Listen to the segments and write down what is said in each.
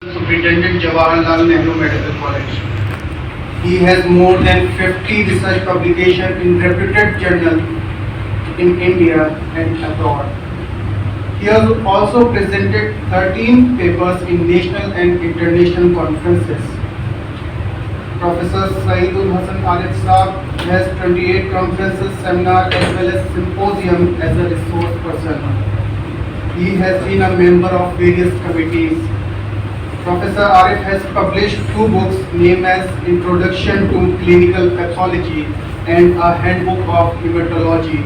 Superintendent Jawaharlal Nehru Medical College. He has more than 50 research publications in reputed journals in India and abroad. He has also presented 13 papers in national and international conferences. Professor Saeedul Hasan Arif Saab has 28 conferences, seminars as well as symposium as a resource person. He has been a member of various committees. Professor Arif has published 2 books named as Introduction to Clinical Pathology and a Handbook of Hematology.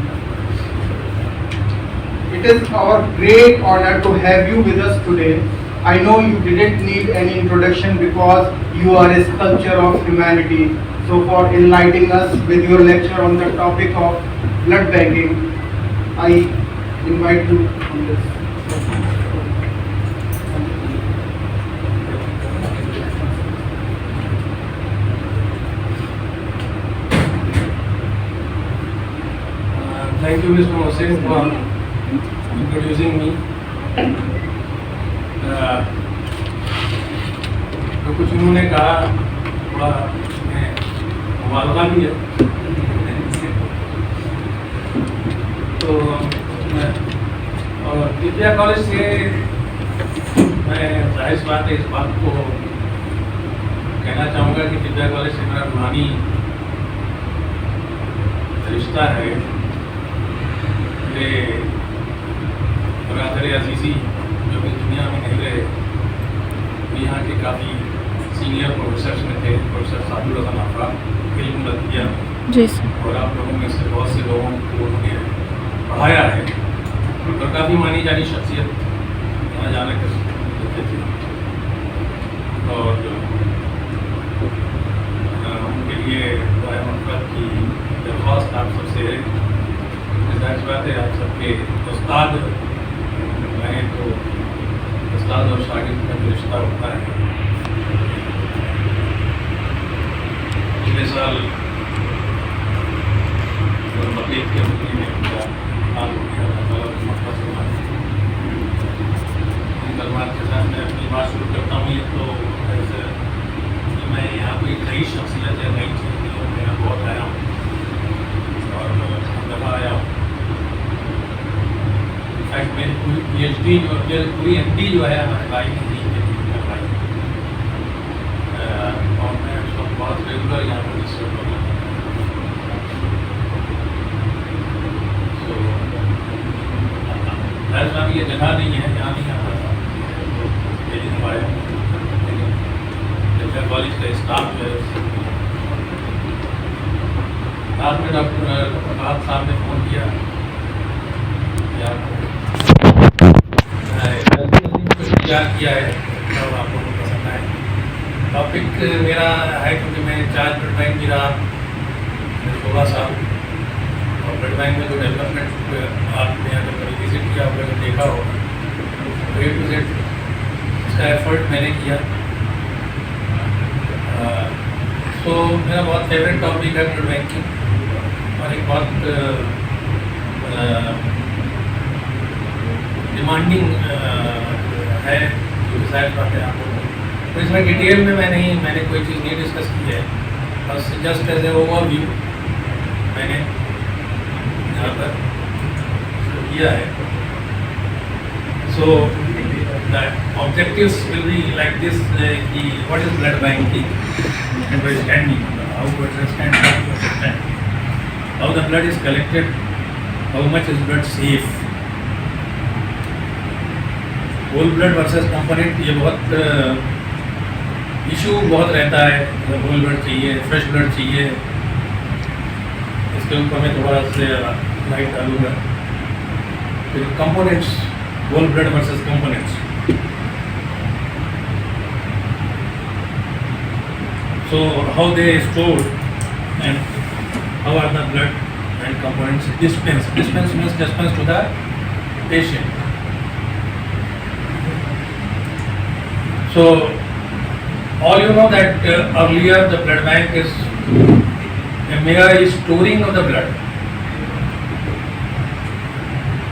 It is our great honor to have you with us today. I know you didn't need any introduction because you are a sculpture of humanity. So for enlightening us with your lecture on the topic of blood banking, I invite you on this. Thank you, Mr. Hossain, for introducing me. तो कुछ उन्होंने कहा थोड़ा उसमें मुबालगा भी है। तो और दिव्या कॉलेज से मैं जाहिर सी बात है इस बात को कहना चाहूँगा कि दिव्या कॉलेज से मेरा पुरानी रिश्ता है। बरादर अजीज़ी जो कि दुनिया में नहीं रहे, यहाँ के काफ़ी सीनियर प्रोफेसर्स में थे, प्रोफेसर सादुल हसन आफाक इल्म रद्दिया जी सर, और आप लोगों में से बहुत से लोगों को उन्होंने पढ़ाया है और काफ़ी मानी जानी शख्सियत यहाँ जाने के देते थे। और उनके लिए दुआ मग़फ़िरत की दरख्वास्त आप सबसे है। जाहिर बात है आप सबके उस्ताद हैं, तो उस्ताद और शागिर्द का जो रिश्ता होता है, पिछले साल बकरीद के महीने में उनका हाल हो गया। इन कलमात के साथ मैं अपनी बात शुरू करता हूँ। ये तो ऐसे कि मैं यहाँ कोई नई शख्सियत है, नई चीज़ नहीं हूँ, मैं बहुत आया हूँ और दफ़ा आया हूँ। मेरी पूरी PhD जो पूरी MD जो है हमारे भाई ने दी है भाई, और मैं उसको बहुत रेगुलर यहाँ पर रिसर्च कर रहा हूँ। तो ये जगह नहीं है, यहाँ नहीं आता था मेरी दवाई, लेकिन कॉलेज का स्टाफ जो है रात में डॉक्टर प्रभात साहब ने फ़ोन किया तैयार किया है और आप लोगों को पसंद आए। टॉपिक मेरा है क्योंकि मैं चार्ज ब्लड बैंक की रहा 16 साल, और ब्लड बैंक में जो डेवलपमेंट आपने अगर कभी विजिट किया आप लोगों ने देखा होगा, A to Z इसका एफर्ट मैंने किया। तो मेरा बहुत फेवरेट टॉपिक है ब्लड बैंकिंग और एक बहुत डिमांडिंग है, जो डिसाइड करते हैं आप लोग। तो इसमें डिटेल में मैंने कोई चीज़ नहीं डिस्कस की है, बस जस्ट एज ए ओवरव्यू मैंने यहाँ पर किया है। So the objectives will be like this कि what is blood banking, understanding how to understand how the blood is collected, how much is blood safe, whole blood versus component. ये बहुत issue बहुत रहता है, होल ब्लड चाहिए, fresh blood चाहिए, इसके ऊपर मैं थोड़ा से लाइट डालूँगा। फिर components, whole blood versus components. So how they store and how are the blood and components dispense means dispense to the patient. So, all you know that earlier the blood bank is a mere storing of the blood.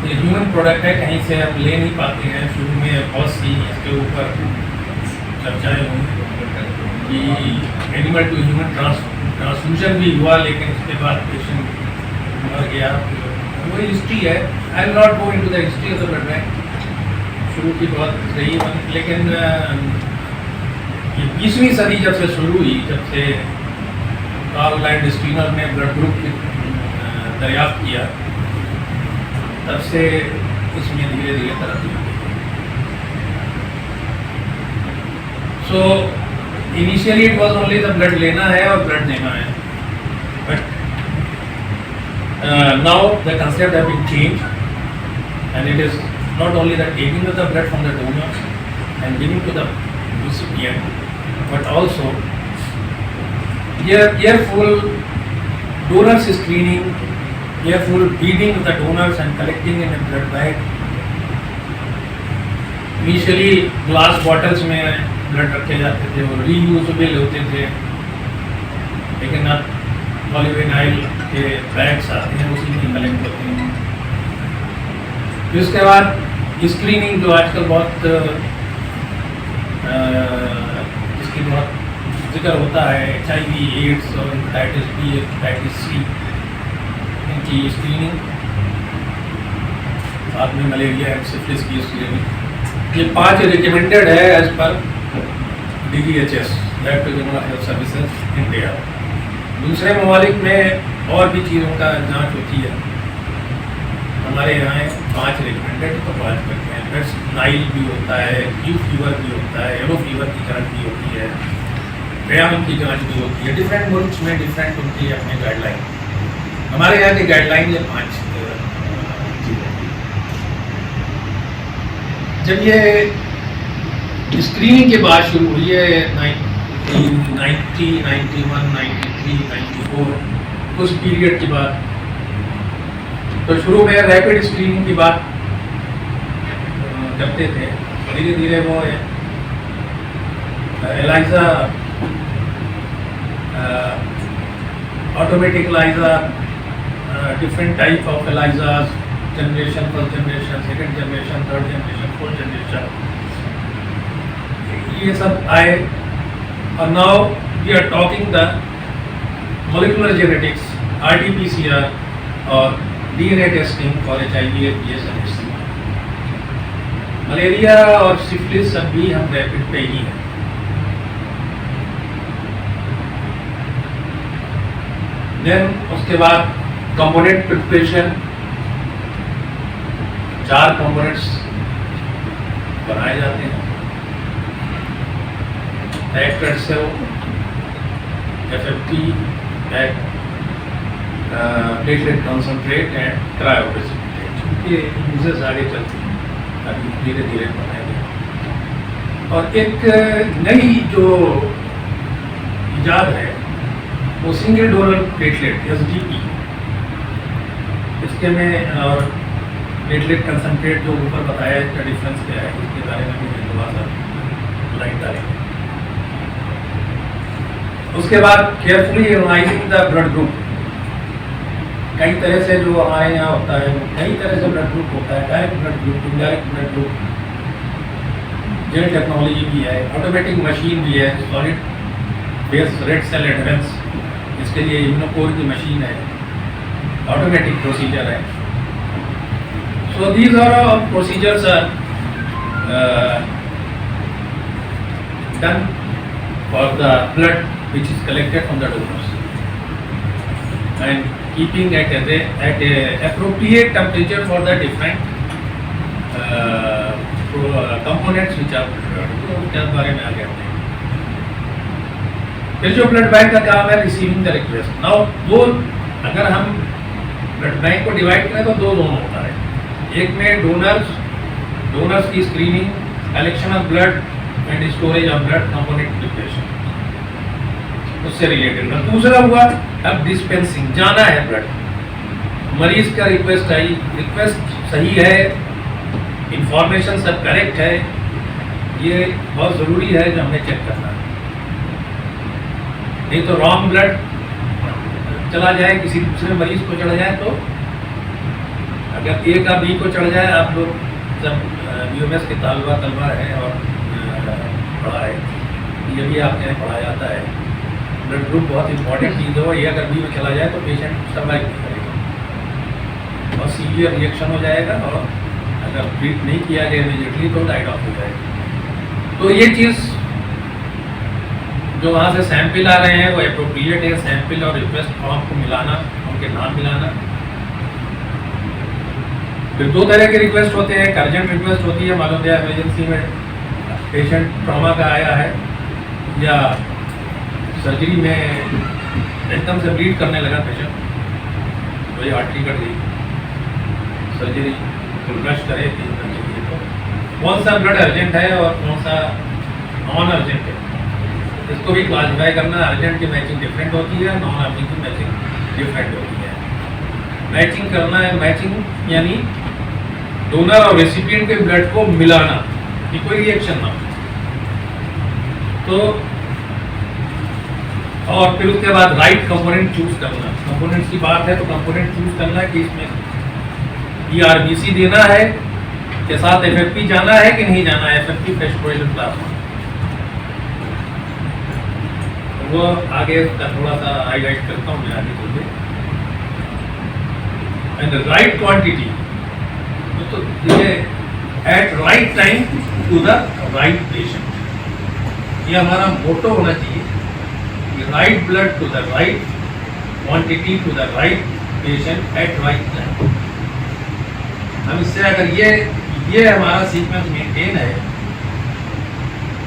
ये human product है, कहीं से हम ले नहीं पाते हैं। शुरू में बहुत सी इसके ऊपर चर्चाएं हुई कि एनिमल टू ह्यूमन ट्रांसफ्यूजन भी हुआ, लेकिन उसके बाद पेशेंट मर गया। वो हिस्ट्री है, I will not go into the history of the blood bank, शुरू की बहुत रही, लेकिन ये 20वीं सदी जब से शुरू हुई, जब से कार्ल लैंड-स्टीनर ने ब्लड ग्रुप की दरियाफ्त किया, तब से इसमें धीरे धीरे तरक्की हुई। So initially it was only the blood लेना है और ब्लड देना है, but now the concept have been changed and it is not only the taking of the blood from the donor and giving to the recipient, but also careful donors screening, careful feeding of the donors and collecting in a blood bag. Initially glass bottles में blood रखे जाते थे और reusable होते थे, लेकिन अब polyvinyl के बैग्स आते हैं, उसी में कलेक्ट होते हैं। इसके बाद स्क्रीनिंग जो आजकल बहुत इसकी बहुत जिक्र होता है, HIV, एड्स और हेपेटाइटिस बी, हेपेटाइटिस सी, इनकी स्क्रीनिंग, साथ में मलेरिया एंड सिफिलिस की स्क्रीनिंग। ये 5 रिकमेंडेड है as per DGHS, director general of health services India. दूसरे ममालिक में और भी चीज़ों का जांच होती है, हमारे यहाँ 5 रिकमेंडेड तो 5 करते हैं। फिर नाइल भी होता है, क्यू फीवर भी होता है, येलो फीवर की जांच भी होती है, व्यायाम की जांच भी होती है। डिफरेंट मुल्क में डिफरेंट उनकी अपनी गाइडलाइन, हमारे यहाँ की गाइडलाइन ये 5 चीज़ें। जब ये स्क्रीनिंग की बात शुरू हुई है 1990, 91, 93, 94, उस पीरियड के बाद, तो शुरू में रैपिड स्क्रीनिंग की बात करते थे, धीरे धीरे वो ELISA, automatic ELISA, different type of ELISAs, generation, first generation, second generation, third generation, fourth generation, ये सब आए। और now we are talking the molecular genetics, RT-PCR और DNA testing for HIV, AIDS and HCV। Malaria और syphilis सब भी हम rapid पे ही हैं। देन उसके बाद कंपोनेंट प्रिपरेशन, 4 कंपोनेंट्स बनाए जाते हैं, act cell, FFP, platelet concentrate and cryoprecipitate. ये यूजेस आगे चलते हैं, अभी धीरे धीरे बनाएंगे। और एक नई जो इजाद है वो सिंगल डोनर प्लेटलेट SDP, इसके में और प्लेटलेट कंसेंट्रेट जो ऊपर बताया है, इसका डिफरेंस क्या है, इसके बारे में भी थोड़ा सा लाइट डालेंगे। उसके बाद carefully analysing the blood group. कई तरह से जो हमारे यहाँ होता है, कई तरह से ब्लड ग्रुप होता है, direct blood group, indirect blood group, gel technology भी है, ऑटोमेटिक मशीन भी है, solid base red cell adherence, इसके लिए इम्यूनोकोर की मशीन है, ऑटोमेटिक प्रोसीजर है। So these are all procedures are done for the blood which is collected from the donors and keeping at a appropriate temperature for the different components which are prepared। तो उसके बारे में आगे आते हैं। फिर जो ब्लड बैंक का काम है रिसीविंग द रिक्वेस्ट। नाउ दो, अगर हम ब्लड बैंक को डिवाइड करें तो 2 जोन होता है। एक में डोनर्स की screening, collection of blood and storage of blood, component preparation, उससे रिलेटेड। दूसरा हुआ अब डिस्पेंसिंग, जाना है ब्लड, मरीज का रिक्वेस्ट सही है, इंफॉर्मेशन सब करेक्ट है, ये बहुत ज़रूरी है जो हमें चेक करना है। नहीं तो रॉन्ग ब्लड चला जाए, किसी दूसरे मरीज को चढ़ जाए, तो अगर A का B को चढ़ जाए, आप लोग जब UMS के तलबा है और पढ़ा है, ये भी आपके यहाँ पढ़ा जाता है। ब्लड ग्रुप बहुत इंपॉर्टेंट चीज़ है, ये अगर बी में चला जाए तो पेशेंट सर्वाइव नहीं करेगा और सीवियर रिएक्शन हो जाएगा, और अगर ट्रीट नहीं किया गया इमीडिएटली तो डाइट ऑफ हो जाएगा। तो ये चीज़ जो वहाँ से सैंपल आ रहे हैं वो एप्रोप्रिएट है। सैंपल और रिक्वेस्ट फॉर्म को मिलाना, उनके नाम मिलाना। फिर दो तरह के रिक्वेस्ट होते हैं। एक अर्जेंट रिक्वेस्ट होती है, मालूम दिया इमरजेंसी में पेशेंट ट्रॉमा का आया है या सर्जरी में एकदम से ब्लीड करने लगा पेशेंट, तो ये आर्टरी कट गई, सर्जरी तो रश करे तो कौन सा ब्लड अर्जेंट है और कौन सा नॉन अर्जेंट है, इसको भी क्लासीफाई करना। अर्जेंट की मैचिंग डिफरेंट होती है, नॉन अर्जेंट की मैचिंग डिफरेंट होती है। मैचिंग करना है, मैचिंग यानी डोनर और रेसिपिएंट के ब्लड को मिलाना कि कोई रिएक्शन ना हो। तो और फिर उसके बाद राइट कंपोनेंट चूज करना। कंपोनेंट्स की बात है तो कंपोनेंट चूज करना कि इसमें ERBC देना है के साथ FFP जाना है कि नहीं जाना है, FFP फ्रेश फ्लोरेसेंट प्लाज्मा। वो आगे थोड़ा सा हाईलाइट करता हूँ मैं आगे चलते। एंड राइट क्वांटिटी, तो ये at right time to the right patient, ये हमारा मोटो होना चाहिए। Right blood to the right quantity to the right patient at right time. हम इससे अगर ये हमारा सीक्वेंस मेंटेन है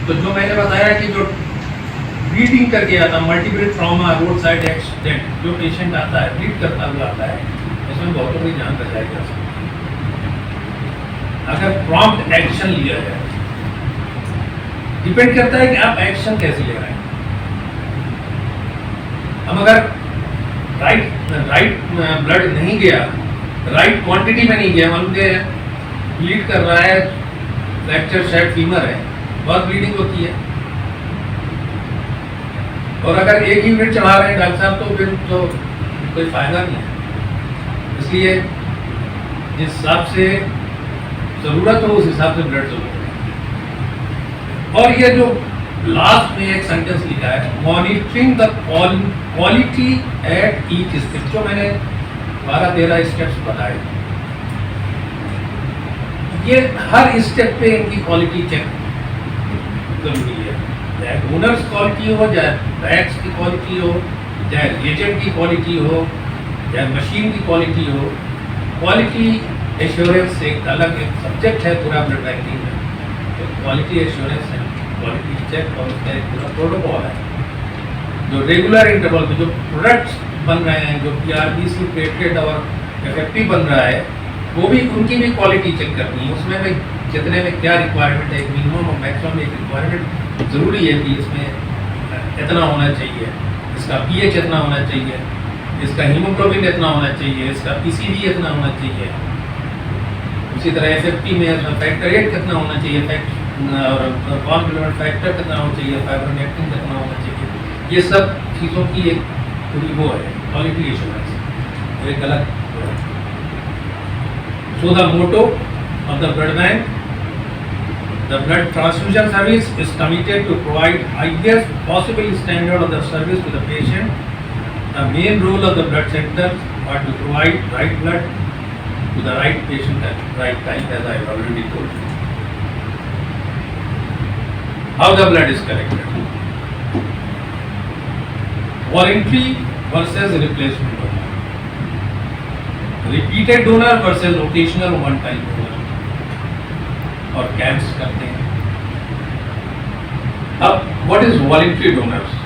तो जो मैंने बताया कि जो ब्लीडिंग करके आता, multiple trauma, road side accident, जो पेशेंट आता है ब्लीड करता हुआ आता है, उसमें बहुतों की जान बचाई जा सकती है अगर प्रॉम्प्ट एक्शन लिया जाए। डिपेंड करता है कि आप एक्शन कैसे ले रहे हैं। हम अगर राइट ब्लड नहीं गया, राइट क्वांटिटी में नहीं गया, मान लीजिए ब्लीड कर रहा है, फ्रैक्चर शायद फीमर है, बहुत ब्लीडिंग होती है, और अगर एक ही यूनिट चढ़ा रहे हैं डॉक्टर साहब तो फिर तो कोई फायदा नहीं है। इसलिए जिस हिसाब से ज़रूरत हो उस हिसाब से ब्लड जरूरत है। और ये जो लास्ट में एक सेंटेंस लिखा है, monitoring the quality at each step, जो मैंने 12-13 स्टेप्स बताए, ये हर स्टेप पे इनकी क्वालिटी चेक जरूरी है। चाहे डोनर्स क्वालिटी हो, चाहे बैग्स की क्वालिटी हो, चाहे रिएजेंट की क्वालिटी हो, चाहे मशीन की क्वालिटी हो। क्वालिटी एश्योरेंस एक अलग एक सब्जेक्ट है पूरा ब्लड बैंकिंग में। तो क्वालिटी एश्योरेंस है, क्वालिटी चेक और उसका एक पूरा प्रोटोकॉल है जो रेगुलर इंटरवल पे जो प्रोडक्ट्स बन रहे हैं, जो ERBC प्लेटेड और FFP बन रहा है, वो भी उनकी भी क्वालिटी चेक करनी है। उसमें भी जितने में क्या रिक्वायरमेंट है, एक मिनिमम और मैक्सिमम एक रिक्वायरमेंट ज़रूरी है कि इसमें इतना होना चाहिए, इसका pH इतना होना चाहिए, इसका हीमोग्लोबिन इतना होना चाहिए, इसका PCV इतना होना चाहिए। उसी तरह FFP में इसमें फैक्टर 8 कितना होना चाहिए, और कॉम्प्लीमेंट फैक्टर कितना होना चाहिए, फाइब्रोनेक्टिन कितना होना चाहिए। ये सब चीज़ों की एक पूरी वो है क्वालिटी एश्योरेंस, एक अलग। So the motto of the blood bank, the blood transfusion service is committed to provide highest possible standard of the service to the patient. The main role of the blood centers are to provide right blood to the right patient at the right time, as I have already told you. How the blood is collected? Voluntary versus replacement donor, repeated donor versus occasional one-time donor, और camps करते हैं। अब what is voluntary donors?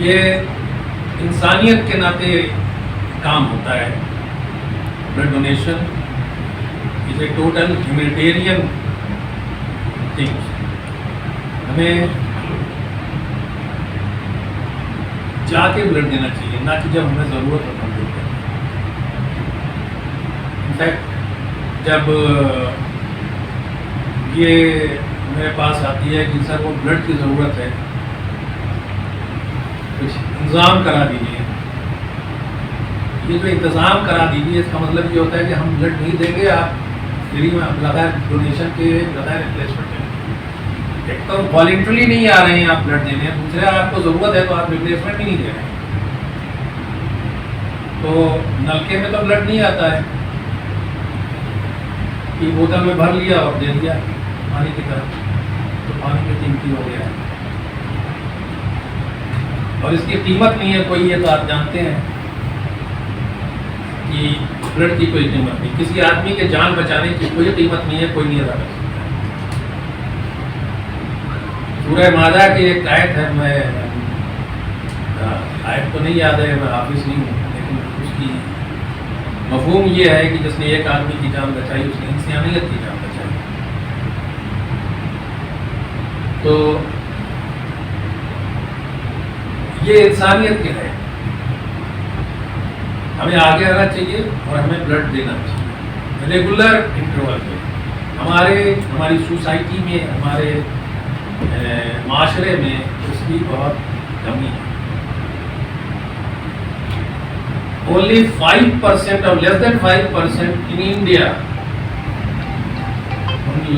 ये इंसानियत के नाते काम होता है। Blood donation is a total humanitarian thing. हमें जाके ब्लड देना चाहिए, ना कि जब हमें ज़रूरत हो तब देना। इनफैक्ट जब ये मेरे पास आती है कि सर वो ब्लड की ज़रूरत है, कुछ इंतज़ाम करा दीजिए, ये जो इंतज़ाम करा दीजिए इसका मतलब ये होता है कि हम ब्लड नहीं देंगे, आप फ्री में बगैर डोनेशन के, बगैर रिप्लेसमेंट के। एक तो वॉलेंटरली नहीं आ रहे हैं आप ब्लड देने, दूसरा आपको ज़रूरत है तो आप रिप्लेसमेंट भी नहीं दे रहे हैं। तो नलके में तो ब्लड नहीं आता है कि बोतल में भर लिया और दे दिया पानी की तरह, तो पानी की कीमती हो गया और इसकी कीमत नहीं है कोई, ये तो आप जानते हैं कि ब्लड की कोई कीमत नहीं, किसी आदमी के जान बचाने की कोई कीमत नहीं है, कोई नहीं अदा कर सकता। सूरह मादा की एक आयत है, मैं आयत तो नहीं याद है, मैं हाफिज नहीं हूँ, लेकिन उसकी मफहूम ये है कि जिसने एक आदमी की जान बचाई उसने इंसानियत की जान बचाई। तो ये इंसानियत क्या है, हमें आगे आना चाहिए और हमें ब्लड देना चाहिए रेगुलर इंटरवल पे। हमारी सोसाइटी में, हमारे माशरे में उसकी बहुत कमी है। Only 5% or less than 5% in India,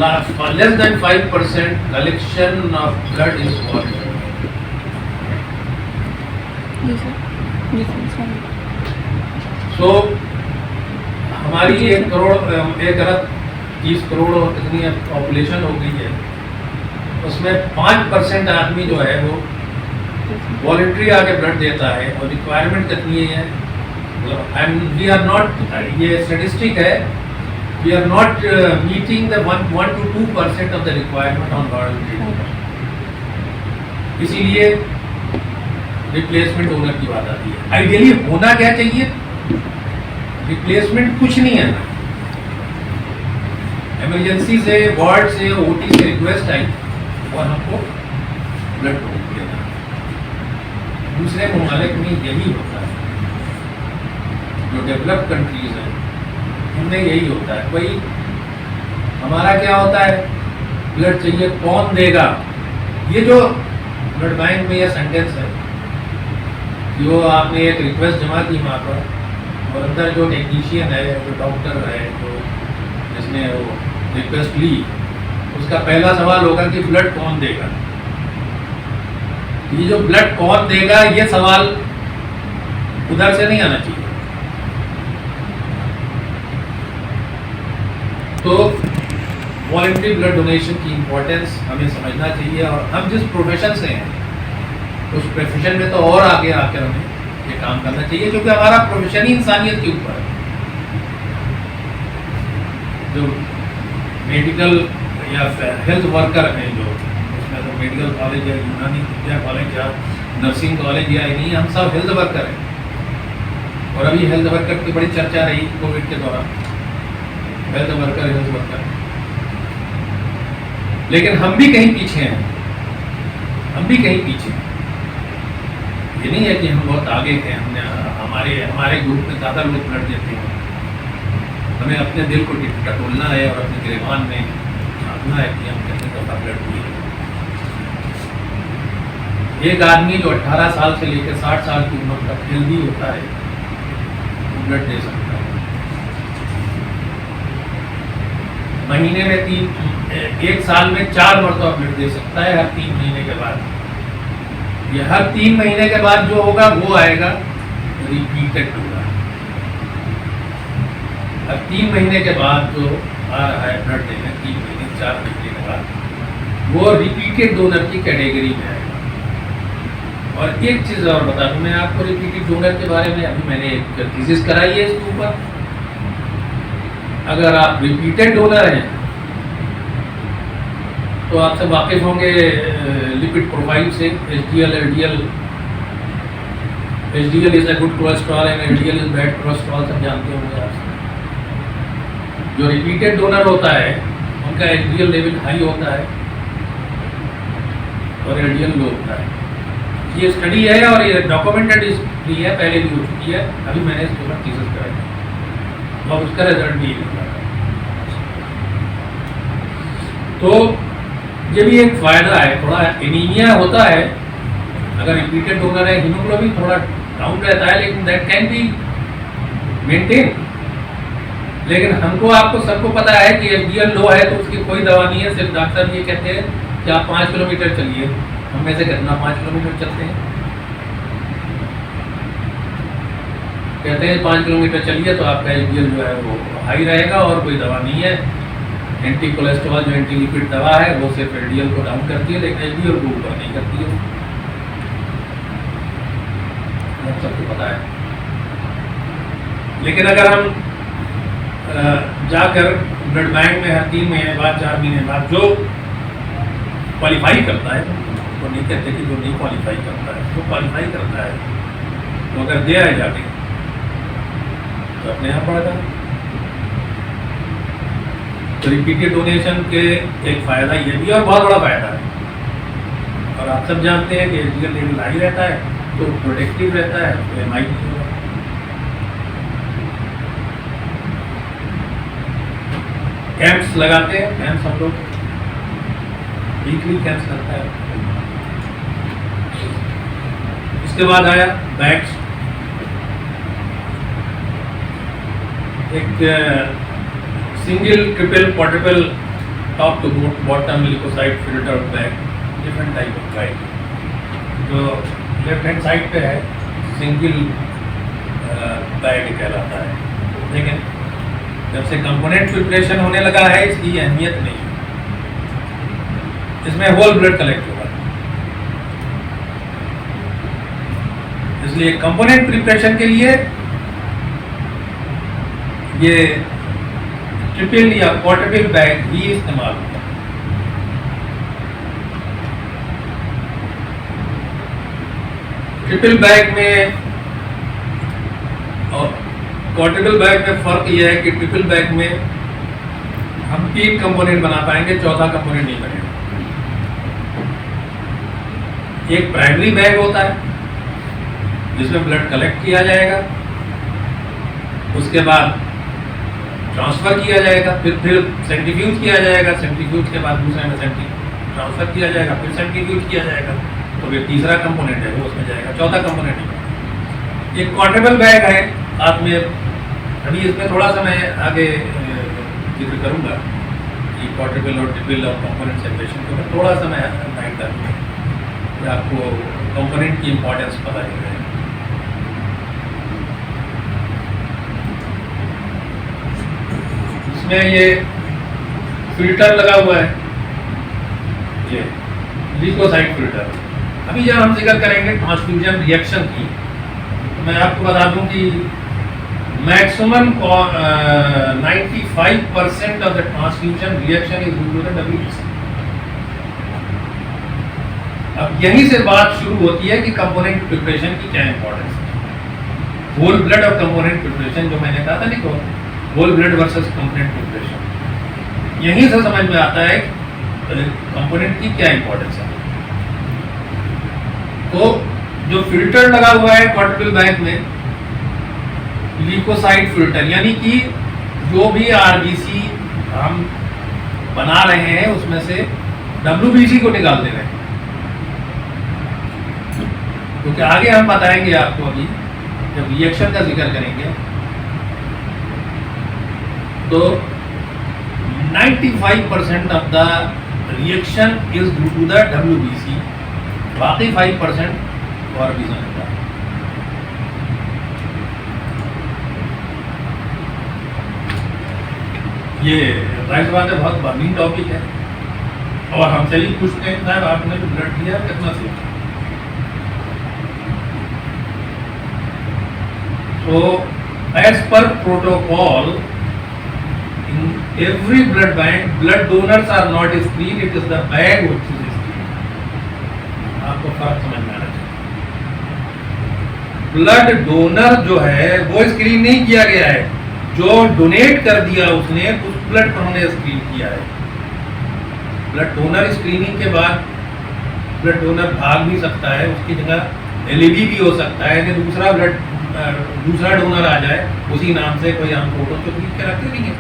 less than 5% collection of blood is voluntary. So हमारी 1 करोड़ और कितनी पॉपुलेशन हो गई है, उसमें 5% आदमी जो है वो वॉलंटरी आके ब्लड देता है और रिक्वायरमेंट कितनी है, एंड वी आर नॉट, ये स्टेटिस्टिक है, we are not meeting the 1 to 2% of the requirement on voluntary. इसीलिए रिप्लेसमेंट डोनर की बात आती है। आइडियली होना क्या चाहिए, रिप्लेसमेंट कुछ नहीं है, इमरजेंसी से, वार्ड से, ओटी से रिक्वेस्ट आई और हमको ब्लड देना। दूसरे ममालिक में यही होता है, जो डेवलप्ड कंट्रीज हैं उनमें यही होता है। भाई हमारा क्या होता है, ब्लड चाहिए, कौन देगा। ये जो ब्लड बैंक में यह सेंटेंस है, जो आपने एक रिक्वेस्ट जमा की वहाँ पर और अंदर जो टेक्नीशियन है, जो डॉक्टर है, जो जिसने वो रिक्वेस्ट ली, उसका पहला सवाल होगा कि ब्लड कौन देगा। ये जो ब्लड कौन देगा, ये सवाल उधर से नहीं आना चाहिए। तो वॉलंटरी ब्लड डोनेशन की इम्पोर्टेंस हमें समझना चाहिए और हम जिस प्रोफेशन से हैं उस प्रोफेशन में तो और आगे आकर हमें ये काम करना चाहिए, क्योंकि हमारा प्रोफेशन ही इंसानियत के ऊपर है। जो मेडिकल या हेल्थ वर्कर हैं, जो उसमें तो मेडिकल कॉलेज या यूनानी विद्या कॉलेज या नर्सिंग कॉलेज या नहीं, हम सब हेल्थ वर्कर हैं। और अभी हेल्थ वर्कर की बड़ी चर्चा रही कोविड के दौरान, हेल्थ वर्कर। लेकिन हम भी कहीं पीछे हैं, हम भी कहीं पीछे हैं। ये नहीं है कि हम बहुत आगे हैं, हमारे ग्रुप में ज़्यादा लोग ब्लड देते हैं। हमें अपने दिल को टटोलना है और अपने गिरेबान में झाँकना है कि हम कितने दफ़ा ब्लड दिए। एक आदमी जो 18 साल से लेकर 60 साल की उम्र तक हेल्दी होता है, वो ब्लड दे सकता है। महीने में 1 साल में 4 मरतबा ब्लड दे सकता है, हर 3 महीने के बाद। ये हर 3 महीने के बाद जो होगा वो आएगा रिपीटेड होगा। हर 3 महीने के बाद जो आ रहा है ब्लड देने, 3 महीने 4 महीने के बाद, वो रिपीटेड डोनर की कैटेगरी में आएगा। और एक चीज़ और बता दूँ मैं आपको रिपीटेड डोनर के बारे में, अभी मैंने एक थीसिस कराई है इसके ऊपर। अगर आप रिपीटेड डोनर हैं तो आप सब वाकिफ होंगे लिपिड प्रोफाइल से, HDL, LDL। HDL is a good cholesterol and LDL is bad cholesterol, सब जानते होंगे आप। जो रिपीटेड डोनर होता है उनका HDL लेवल हाई होता है और LDL लो होता है। ये स्टडी है और ये डॉक्यूमेंटेड स्टडी है, पहले भी हो चुकी है, अभी मैंने इसके ऊपर थीसिस कराई और उसका रिजल्ट भी निकला। तो ये भी एक फ़ायदा है। थोड़ा एनीमिया होता है अगर रिपीटेड डोनर है, हीमोग्लोबिन थोड़ा डाउन रहता है, लेकिन दैट कैन बी मेंटेन। लेकिन हमको आपको सबको पता है कि एचडीएल लो है तो उसकी कोई दवा नहीं है। सिर्फ डॉक्टर ये कहते हैं कि आप 5 किलोमीटर चलिए। हम में से कितना 5 किलोमीटर चलते हैं? कहते हैं 5 किलोमीटर चलिए तो आपका एचडीएल जो है वो हाई रहेगा, और कोई दवा नहीं है। एंटी कोलेस्ट्रॉल जो एंटी लिपिड दवा है वो सिर्फ एचडीएल को डाउन करती है, लेकिन एचडीएल को ऊपर नहीं करती है। सबको पता है। लेकिन अगर हम जाकर ब्लड बैंक में हर 3 महीने बाद 4 महीने बाद जो क्वालिफाई करता है, तो नहीं कहते कि जो नहीं क्वालिफाई करता है, जो क्वालिफाई करता है तो अगर दे आए जाके तो अपने यहाँ बढ़ जाए। तो रिपीटेड डोनेशन के एक फ़ायदा ये भी और बहुत बड़ा फ़ायदा है। और आप सब जानते हैं कि एचडीएल लेवल हाई रहता है तो प्रोटेक्टिव रहता है, तो एमआई नहीं होगा। कैंप्स लगाते हैं, कैंप्स हम लोग वीकली कैंप्स लगता है। इसके बाद आया बैग्स। एक single, triple, quadruple, top to bottom leukocyte filter bag, different type of bag. जो लेफ्ट हैंड साइड पे है सिंगल बैग कहलाता है, लेकिन जब से कंपोनेंट प्रिपरेशन होने लगा है इसकी अहमियत नहीं है। इसमें होल ब्लड कलेक्ट होगा, इसलिए कंपोनेंट प्रिपरेशन के लिए ये ट्रिपल या क्वाड्रुपल बैग ही इस्तेमाल होता है। ट्रिपल बैग में और क्वाड्रुपल बैग में फर्क यह है कि ट्रिपल बैग में हम 3 कंपोनेंट बना पाएंगे, चौथा कंपोनेंट नहीं बनेगा। एक प्राइमरी बैग होता है जिसमें ब्लड कलेक्ट किया जाएगा, उसके बाद ट्रांसफर किया जाएगा, फिर सेंट्रीफ्यूज किया जाएगा, सेंट्रीफ्यूज के बाद दूसरे में ट्रांसफर किया जाएगा, फिर सेंट्रीफ्यूज किया जाएगा, तो ये तीसरा कंपोनेंट है वो उसमें जाएगा, चौथा कंपोनेंट नहीं। ये क्वाड्रुपल बैग है। साथ में अभी इसमें थोड़ा सा मैं आगे जिक्र करूंगा कि क्वाड्रुपल और ट्रिपल और कंपोनेंट सेपरेशन को थोड़ा सा मैं गाइड करूँगा कि आपको कंपोनेंट की इम्पोर्टेंस पता चल जाए। इसमें ये फिल्टर लगा हुआ है, ये ल्यूकोसाइड फिल्टर। अभी जब हम जिक्र करेंगे ट्रांसफ्यूजन रिएक्शन की, तो मैं आपको बता दूं कि maximum 95% of the transfusion reaction is due to the WBC. अब यहीं से बात शुरू होती है कि कंपोनेंट प्रिपरेशन की क्या इंपॉर्टेंस है। होल ब्लड और कंपोनेंट प्रिपरेशन जो मैंने कहा था, देखो whole blood versus component preparation, यहीं से समझ में आता है कंपोनेंट की क्या इंपॉर्टेंस है। तो जो फिल्टर लगा हुआ है क्वाड्रुपल बैग में, ल्यूकोसाइड फिल्टर, यानी कि जो भी आरबीसी हम बना रहे हैं उसमें से डब्ल्यूबीसी को निकाल दे रहे हैं। क्योंकि आगे हम बताएंगे आपको, अभी जब रिएक्शन का जिक्र करेंगे तो 95% of the reaction is due to the WBC, बाकी 5% और भी होता है। ये जाहिर बात है बहुत बर्निंग टॉपिक है, और हमसे ही पूछते हैं साहब आपने जो ब्लड दिया कितना से। So, as per protocol, in every blood bank, blood donors are not screened, it is the bag which is screened. आपको फर्क समझ में आना चाहिए। ब्लड डोनर जो है वो स्क्रीन नहीं किया गया है, जो डोनेट कर दिया उसने उस ब्लड को हमने स्क्रीन किया है। ब्लड डोनर स्क्रीनिंग के बाद ब्लड डोनर भाग भी सकता है, उसकी जगह एलईडी भी हो सकता है कि दूसरा डोनर आ जाए उसी नाम से, कोई हम फोटो तो क्लिक कराते नहीं है।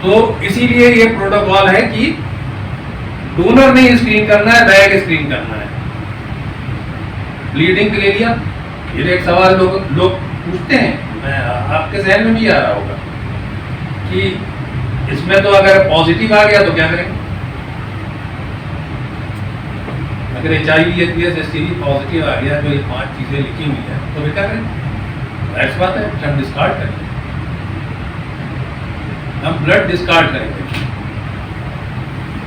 तो इसीलिए ये प्रोटोकॉल है कि डोनर नहीं स्क्रीन करना है, बैग स्क्रीन करना है। ब्लीडिंग के लिए लिया, ये एक सवाल लोग पूछते हैं, मैं आपके जहन में भी आ रहा होगा कि इसमें तो अगर पॉजिटिव आ गया तो क्या करेंगे? अगर HIV HBS STD पॉजिटिव आ गया, जो ये 5 चीज़ें लिखी हुई हैं, तो फिर क्या करेंगे? ऐसी बात है, हम डिस्कार्ड करेंगे, हम ब्लड डिस्कार्ड करेंगे।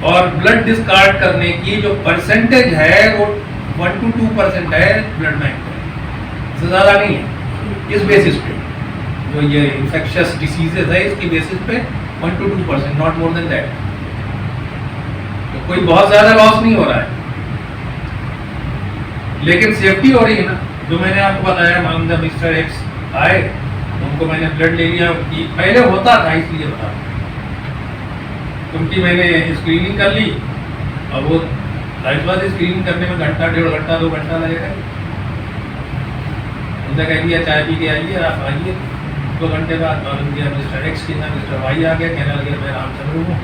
और ब्लड डिस्कार्ड करने की जो परसेंटेज है वो 1 to 2% है ब्लड बैंक में, इससे ज़्यादा नहीं है। इस बेसिस पे जो ये इन्फेक्शियस डिसीजेज है, इसकी बेसिस पे 1 to 2%, not more than that. तो कोई बहुत ज़्यादा लॉस नहीं हो रहा है, लेकिन सेफ्टी हो रही है ना। जो मैंने आपको बताया, मान जब मिस्टर एक्स आए, उनको मैंने ब्लड ले लिया, कि पहले होता था इसलिए बता, उनकी मैंने स्क्रीनिंग कर ली। अब वो जाहिर बात है, स्क्रीनिंग करने में घंटा, 1.5 घंटा, 2 घंटा लगेगा। उनसे कह दिया चाय पी के आइए, आप आइए। 2 घंटे बाद मालूम किया मिस्टर एक्स के साथ मिस्टर वाई आ गया, कहने लगे मैं रामचंद्र हूँ,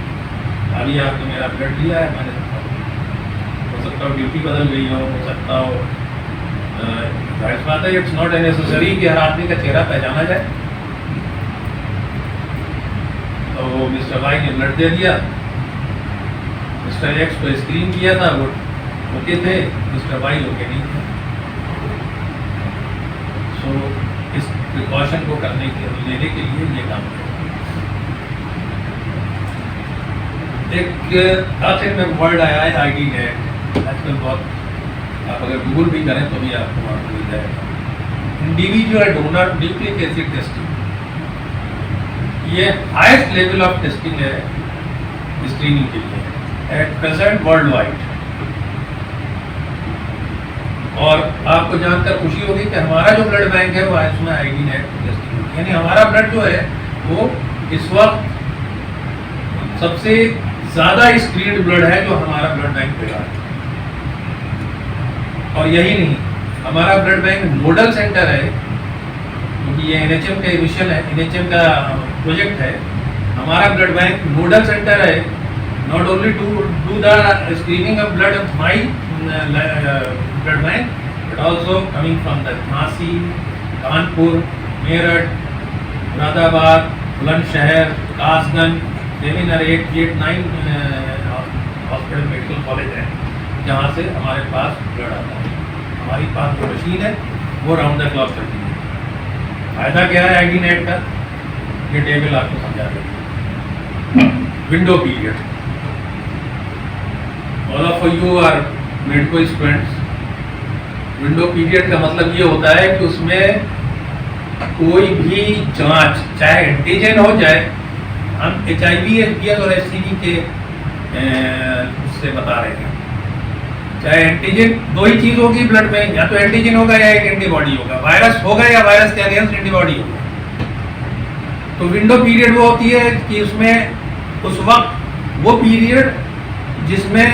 अभी आपने मेरा ब्लड लिया है। मैंने हो सकता हो ड्यूटी बदल गई हो सकता हो, जाहिर बात है, इट्स नॉट नेसेसरी कि हर आदमी का चेहरा पहचाना जाए। तो वो मिस्टर वाई ने ब्लड दे दिया, मिस्टर एक्स को स्क्रीन किया था, वो ओके थे, मिस्टर वाई ओके नहीं थे। सो इस प्रिकॉशन को करने के लेने के लिए ये काम किया। एक आखिर में वर्ड आया है ID नेट, आजकल बहुत, आप अगर गूगल भी करें तो भी आपको वहाँ मिल जाएगा। Individual donor nucleic acid testing, ये हाईएस्ट लेवल ऑफ टेस्टिंग है स्क्रीनिंग के लिए एट प्रेजेंट वर्ल्ड वाइड। और आपको जानकर खुशी होगी कि हमारा जो ब्लड बैंक है वो उसमें ID नेट टेस्टिंग होती है, यानी हमारा ब्लड जो है वो इस वक्त सबसे ज़्यादा स्क्रीन्ड ब्लड है जो हमारा ब्लड बैंक पे है। और यही नहीं, हमारा ब्लड बैंक नोडल सेंटर है, क्योंकि ये NHM का मिशन है, NHM का प्रोजेक्ट है। हमारा ब्लड बैंक नोडल सेंटर है, not only to do the screening of blood of my blood bank, but also coming from the Jhansi, Kanpur, Meerut, Moradabad, Bulandshahr, Kasganj, Devinagar, 8-9 hospital medical college है जहाँ से हमारे पास ब्लड आता है। हमारी पास जो मशीन है वो राउंड द क्लॉक चलती है। फायदा क्या है ID नेट का, ये टेबल आपको समझा देती है। Window period, all of you are medical students. Window period का मतलब ये होता है कि उसमें कोई भी जांच, चाहे एंटीजन हो जाए, हम HIV HBS और STD के उससे बता रहे हैं, चाहे एंटीजन, दो ही चीज होगी ब्लड में, या तो एंटीजन होगा या एक एंटीबॉडी होगा, वायरस होगा या वायरस के अगेंस्ट एंटीबॉडी होगा। तो विंडो पीरियड वो होती है कि उसमें उस वक्त वो पीरियड जिसमें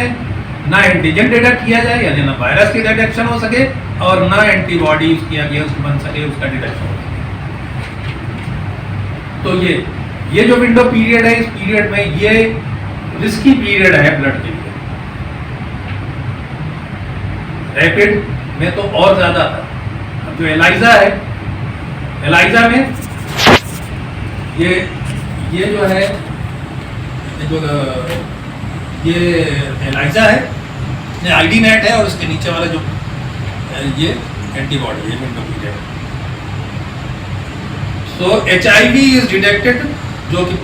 ना एंटीजन डिटेक्ट किया जाए, यानी ना वायरस की डिटेक्शन हो सके और ना एंटीबॉडी उसके अगेंस्ट बन सके, उसका डिटेक्शन हो सके। तो ये जो विंडो पीरियड है, इस पीरियड में ये रिस्की पीरियड है ब्लड के लिए। रैपिड में तो और ज्यादा था। अब जो एलाइजा है, एलाइजा में ये जो है, जो ये एलाइजा है, ये ID नेट है, और इसके नीचे वाला जो ये एंटीबॉडी है, window period. So HIV is detected, जो कि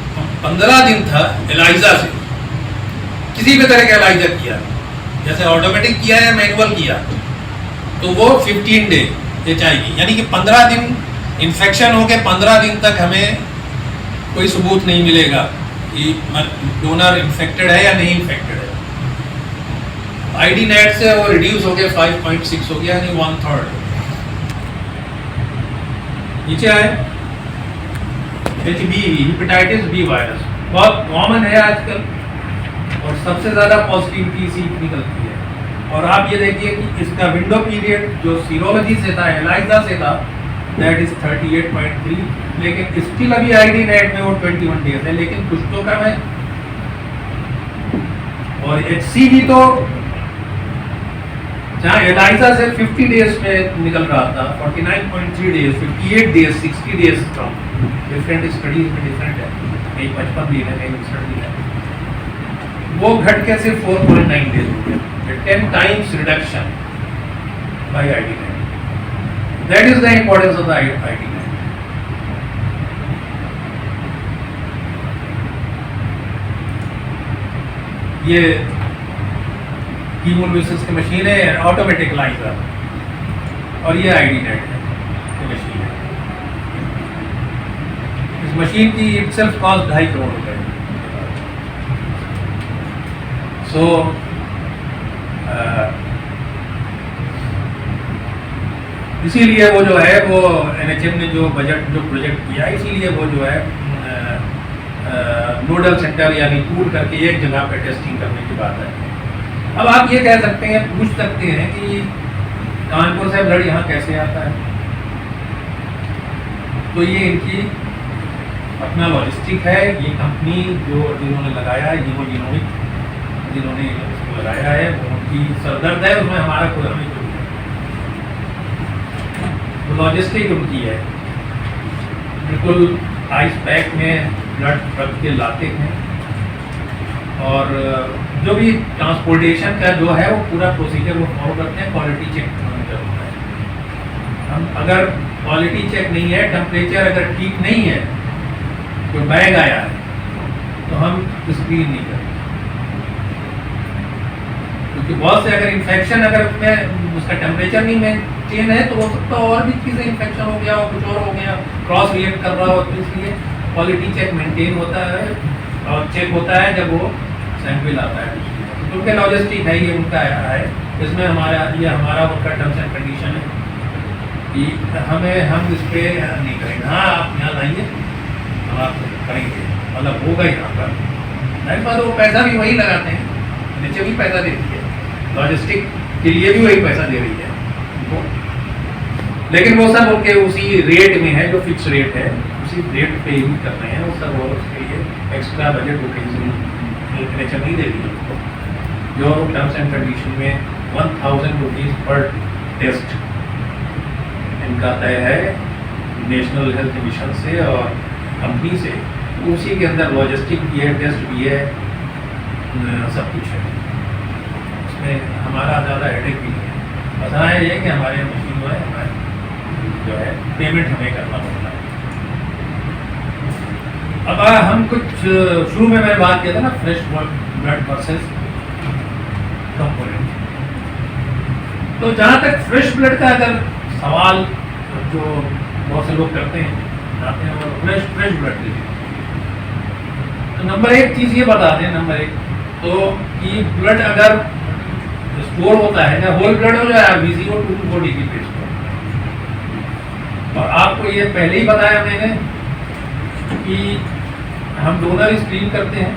15 दिन था एलाइजा से, किसी भी तरह का एलाइजा किया, जैसे ऑटोमेटिक किया या मैनुअल किया, तो वो 15 डे HIV, यानी कि 15 दिन इन्फेक्शन हो के 15 दिन तक हमें कोई सबूत नहीं मिलेगा कि डोनर इन्फेक्टेड है या नहीं इन्फेक्टेड है। ID नेट से वो रिड्यूस हो गया 5.6 हो गया, यानी 1/3। नीचे आए HB, हेपेटाइटिस B वायरस, बहुत कॉमन है आजकल और सबसे ज़्यादा पॉजिटिविटी इसी निकलती है। और आप ये देखिए कि इसका विंडो पीरियड जो सीरोलॉजी से था, एलाइजा से था, दैट इज 38.3, लेकिन स्टिल अभी ID नेट में वो 21 डेज है, लेकिन कुछ तो कम है। और HCV तो जहाँ एलाइजा से 50 डेज में निकल रहा था, 49.3 डेज, 58 डेज, 60 डेज था। डिफरेंट स्टडीज में डिफरेंट है, कहीं 55 दिन है, कहीं 60 दिन है। वो घट के सिर्फ 4.9 डेज हो गया, 10 times reduction by ID9। That is the importance of the ID9। ये कीमोलुइसिस की मशीन है, ऑटोमेटिक लाइजर, और ये ID9 की मशीन है। इस मशीन की इटसेल्फ कॉस्ट 2.5 करोड़ रुपए। सो इसीलिए वो जो है वो NHM ने जो बजट जो प्रोजेक्ट किया, इसीलिए वो जो है नोडल सेंटर यानी पूल करके एक जगह पे टेस्टिंग करने की बात है। अब आप ये कह सकते हैं, पूछ सकते हैं कि कानपुर से ब्लड यहाँ कैसे आता है। तो ये इनकी अपना लॉजिस्टिक है। ये कंपनी जिन्होंने लगाया है, जिन्होंने इसको लगाया है, वो उनकी सरदर्द है, उसमें हमारा कोई हमें कोई लॉजिस्टिक उनकी है। बिल्कुल आइस पैक में ब्लड रख के लाते हैं, और जो भी ट्रांसपोर्टेशन का जो है वो पूरा प्रोसीजर वो फॉलो करते हैं। क्वालिटी चेक होता है। हम अगर क्वालिटी चेक नहीं है, टेम्परेचर अगर ठीक नहीं है, तो बैग आया है, तो हम स्क्रीन नहीं करते, क्योंकि बहुत से अगर इन्फेक्शन अगर उसमें उसका टेम्परेचर नहीं मेंटेन है, तो हो सकता है और भी चीज़ें इन्फेक्शन हो गया हो, कुछ और हो गया, क्रॉस रिएक्ट कर रहा हो। तो इसलिए क्वालिटी चेक मेंटेन होता है और चेक होता है जब वो सैंपल आता है। तो उनके लॉजिस्टिक है, ये उनका है। इसमें हमारा उनका टर्म्स एंड कंडीशन है कि हम इस पर नहीं करेंगे। हाँ, आप यहाँ लाइए, हम आप करेंगे, मतलब होगा यहाँ पर। नहीं बात, वो पैसा भी वही लगाते हैं, नीचे भी पैसा देती है, लॉजिस्टिक के लिए भी वही पैसा दे रही है उनको। लेकिन वो सब उनके उसी रेट में है, जो फिक्स रेट है, उसी रेट पे ही कर रहे हैं वो सब। और उसके लिए एक्स्ट्रा बजट वो कहीं नेचर नहीं दे रही है उनको। जो टर्म्स एंड कंडीशन में 1000 रुपीज़ पर टेस्ट इनका तय है नेशनल हेल्थ मिशन से और कंपनी से। उसी के अंदर लॉजिस्टिक भी है, टेस्ट भी है, सब कुछ है। उसमें हमारा ज़्यादा हेडेक भी नहीं है। बस हाँ ये है कि हमारे मशीन जो है, हमारे जो है पेमेंट हमें करना पड़ता है। अब हम कुछ शुरू में मैंने बात किया था ना, फ्रेश ब्लड वर्सेस कंपोनेंट। तो जहाँ तक फ्रेश ब्लड का अगर सवाल जो बहुत से लोग करते हैं, जाते हैं और फ्रेश ब्लड दीजिए, तो नंबर एक चीज़ ये बता दें, नंबर एक तो कि ब्लड अगर स्टोर होता है ना, होल ब्लड हो जाए VCO 2 डिग्री पे स्टोर। और आपको ये पहले ही बताया मैंने कि हम डोनर स्क्रीन करते हैं,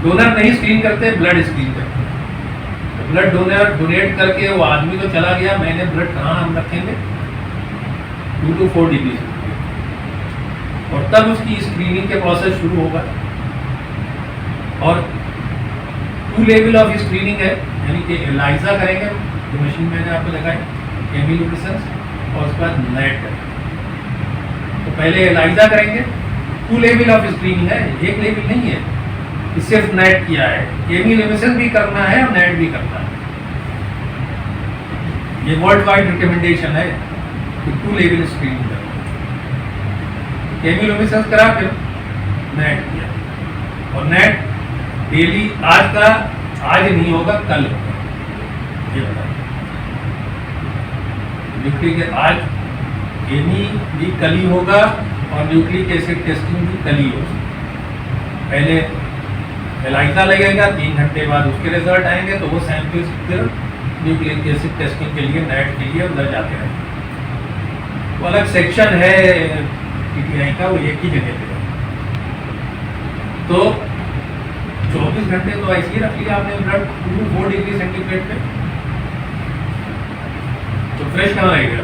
डोनर नहीं स्क्रीन करते, ब्लड स्क्रीन करते हैं। तो ब्लड डोनर डोनेट करके वो आदमी तो चला गया, मैंने ब्लड कहाँ हम रखेंगे 2 to 4 डिग्री, और तब उसकी स्क्रीनिंग के प्रोसेस शुरू होगा। और 2 लेवल ऑफ स्क्रीनिंग है, यानी कि एलाइजा करेंगे, जो मशीन मैंने आपको लगाई, केमिलुमिनेसेंस, और उसके बाद नेट करेंगे। तो पहले एलाइजा करेंगे, 2 लेवल ऑफ स्क्रीनिंग है, एक लेवल नहीं है कि सिर्फ नेट किया है, केमिलुमिनेसेंस भी करना है और नेट भी करना है। ये वर्ल्ड वाइड रिकमेंडेशन है कि 2 लेवल स्क्रीनिंग करना। केमिलुमिनेसेंस करा, फिर नेट किया, और नेट डेली आज नहीं होगा, कल होगा, ये बता। न्यूक्लिक आज केमी भी कल ही होगा और न्यूक्लिक एसिड टेस्टिंग भी कल ही होगा। पहले एलाइजा लगेगा, 3 घंटे बाद उसके रिजल्ट आएंगे, तो वो सैंपल्स फिर न्यूक्लिक एसिड टेस्टिंग के लिए, नेट के लिए उधर जाते रहेंगे। वो अलग सेक्शन है PTI का, वो एक ही जगह पे है। तो 24 घंटे तो ऐसे ही रख लिया आपने ब्लड 4 डिग्री सेंटीग्रेड पे, तो फ्रेश कहाँ रहेगा?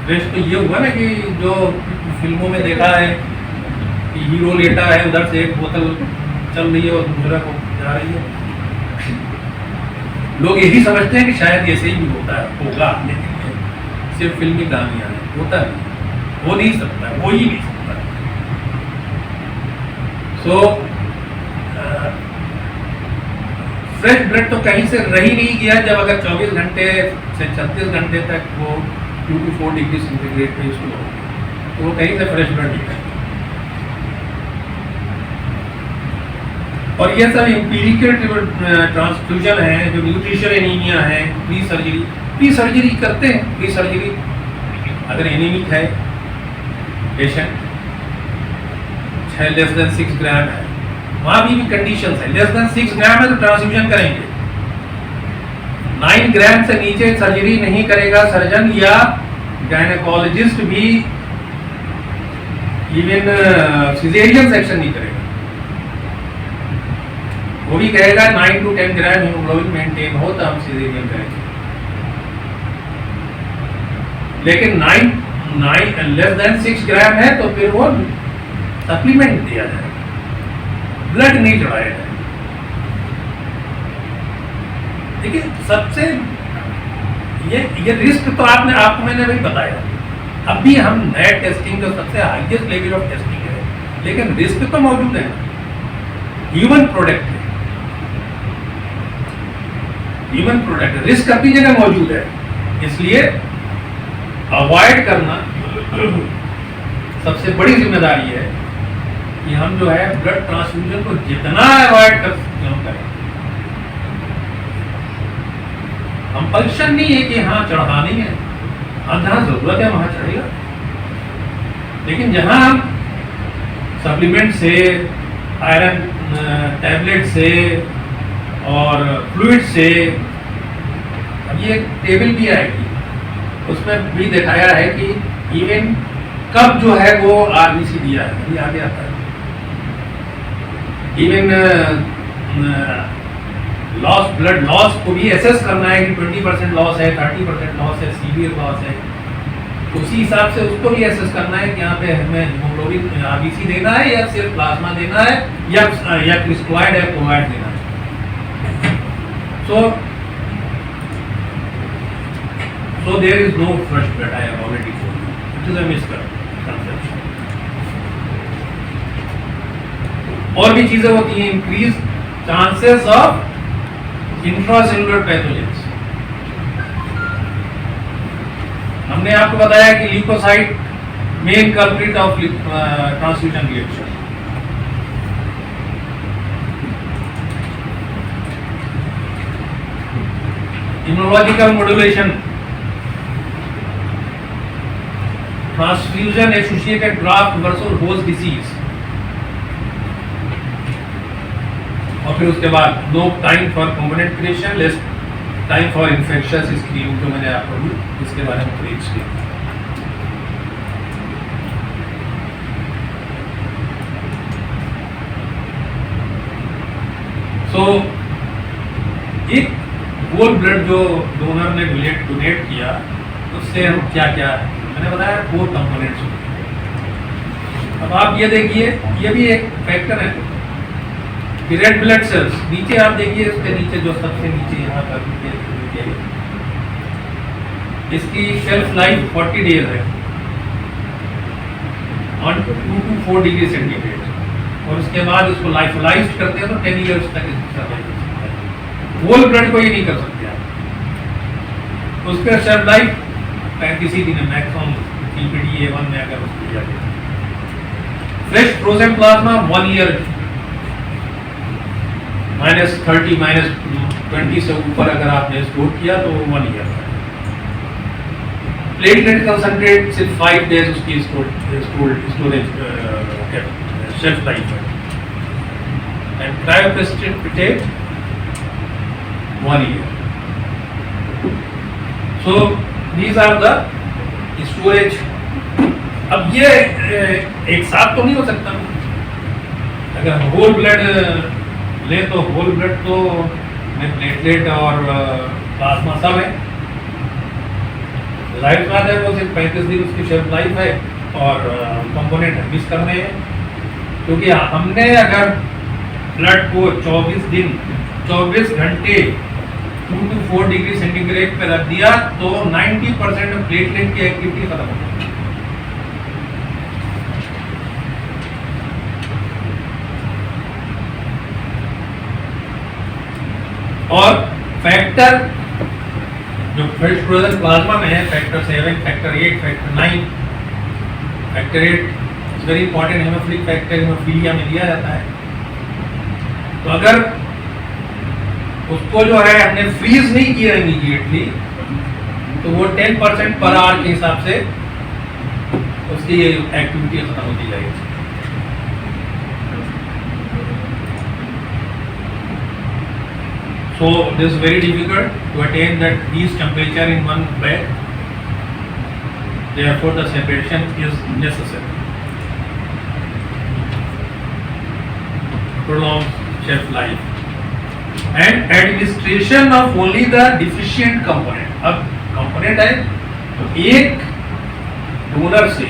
फ्रेश तो ये हुआ ना कि जो फिल्मों में देखा है कि हीरो लेटा है, उधर से एक बोतल चल रही है और दूसरा को जा रही है, लोग यही समझते हैं कि शायद ऐसे ही होता है, होगा, लेकिन ये सिर्फ फिल्मी कहानियाँ हैं, होता नहीं, हो नहीं सकता, हो ही नहीं सकता। सो फ्रेश ब्लड तो कहीं से रह ही नहीं गया जब अगर 24 घंटे से 36 घंटे तक वो 2 to 4 डिग्री सेंटीग्रेड पे इसको हो, तो वो कहीं से फ्रेश ब्लड नहीं है। और ये सब एम्पिरिकल ट्रांसफ्यूजन है, जो न्यूट्रिशन एनीमिया है, प्री सर्जरी करते हैं। प्री सर्जरी अगर एनीमिक है पेशेंट, लेस देन 6 ग्राम है, वहाँ भी कंडीशंस है, लेस देन 6 ग्राम है तो ट्रांसफ्यूजन करेंगे। 9 ग्राम से नीचे सर्जरी नहीं करेगा सर्जन या गायनेकोलॉजिस्ट भी, इवन सिजेरियन सेक्शन नहीं करेगा। वो भी कहेगा 9 to 10 ग्राम हीमोग्लोबिन मेंटेन हो तो हम सिजेरियन करेंगे। लेकिन 9 लेस देन 6 ग्राम है तो फिर वो सप्लीमेंट दिया जाए, ब्लड नहीं चढ़ाया जाए। देखिए सबसे ये रिस्क तो आपको मैंने भी बताया। अभी हम नए टेस्टिंग जो सबसे हाईएस्ट लेवल ऑफ टेस्टिंग है, लेकिन रिस्क तो मौजूद है, ह्यूमन प्रोडक्ट है, ह्यूमन प्रोडक्ट रिस्क अपनी जगह मौजूद है। इसलिए अवॉइड करना सबसे बड़ी जिम्मेदारी है कि हम जो है ब्लड ट्रांसफ्यूजन को जितना अवॉइड कर सकते हम करें। कंपल्शन नहीं है कि हाँ चढ़ानी है, हाँ जहाँ जरूरत है वहाँ चढ़ेगा, लेकिन जहाँ हम सप्लीमेंट से, आयरन टैबलेट से और फ्लूइड से, अब ये टेबल भी आएगी, उसमें भी दिखाया है कि इवन कब जो है वो आरबीसी दिया है, अभी आगे आता है। इवन लॉस, ब्लड लॉस को भी एसेस करना है कि 20% लॉस है, 30% लॉस है, सीवियर लॉस है, उसी हिसाब से उसको भी एसेस करना है कि यहाँ पे हमें हीमोग्लोबिन आरबीसी देना है या सिर्फ प्लाज्मा देना है या क्रिस्टलॉइड या क्लोराइड देना है। So there is no fresh blood, I have already told you. It is a misconception. और भी चीजें होती हैं, increase chances of intracellular pathogens. हमने आपको बताया कि leukocyte main culprit of transfusion reaction. Immunological modulation, transfusion associated graft versus host disease, और फिर उसके बाद no time for component creation, less time for infectious screening, जो मैंने आपको भी इसके बारे में प्रीच किया। सो एक होल ब्लड जो डोनर ने डोनेट किया, उससे हम क्या क्या, मैंने बताया 4 कंपोनेंट्स। अब आप ये देखिए, ये भी एक फैक्टर है कि रेड ब्लड सेल्स, नीचे आप देखिए, उसके नीचे जो सबसे नीचे यहाँ पर इसकी शेल्फ लाइफ 40 डेज है ऑन 2 to 4 डिग्री सेंटीग्रेड, और उसके बाद इसको लाइफलाइज करते हैं तो 10 ईयर्स तक सर्वाइव कर सकता है। होल ब्लड को ये नहीं कर सकते आप, उसका शेल्फ लाइफ 35 दिन है मैक्सिमम, CPDA1 में अगर उसको लिया जाए। फ्रेश फ्रोजन प्लाज्मा 1 ईयर, -30 -20 से ऊपर अगर आपने स्टोर किया तो 1 ईयर। प्लेटलेट कंसंट्रेट सिर्फ 5 डेज उसकी स्टोरेज शेल्फ लाइफ है, and cryoprecipitate 1 year. So these are the storage। अब ये एक साथ तो नहीं हो सकता, अगर होल ब्लड ले तो होल ब्लड तो में प्लेटलेट और प्लाज्मा सब है, जाहिर बात है वो सिर्फ 35 दिन उसकी शेल्फ लाइफ है, और कंपोनेंट मिस कर रहे हैं, क्योंकि हमने अगर ब्लड को 24 घंटे 2 to 4 डिग्री सेंटीग्रेड पे रख दिया तो 90% प्लेटलेट की एक्टिविटी खत्म हो गई। और फैक्टर जो फ्रेश फ्रोजन प्लाज्मा में है, factor 7, factor 8, factor 9, factor 8 very important haemophilic factor haemophilia में दिया जाता है। तो अगर उसको जो है हमने फ्रीज नहीं किया इमीडिएटली तो वो 10% पर आवर के हिसाब से उसकी एक्टिविटी खत्म होती जाएगी। So this is very difficult to attain that these temperature in one bed. Therefore, the separation is necessary. Prolong shelf life and administration of only the deficient component. अब component है तो एक डोनर से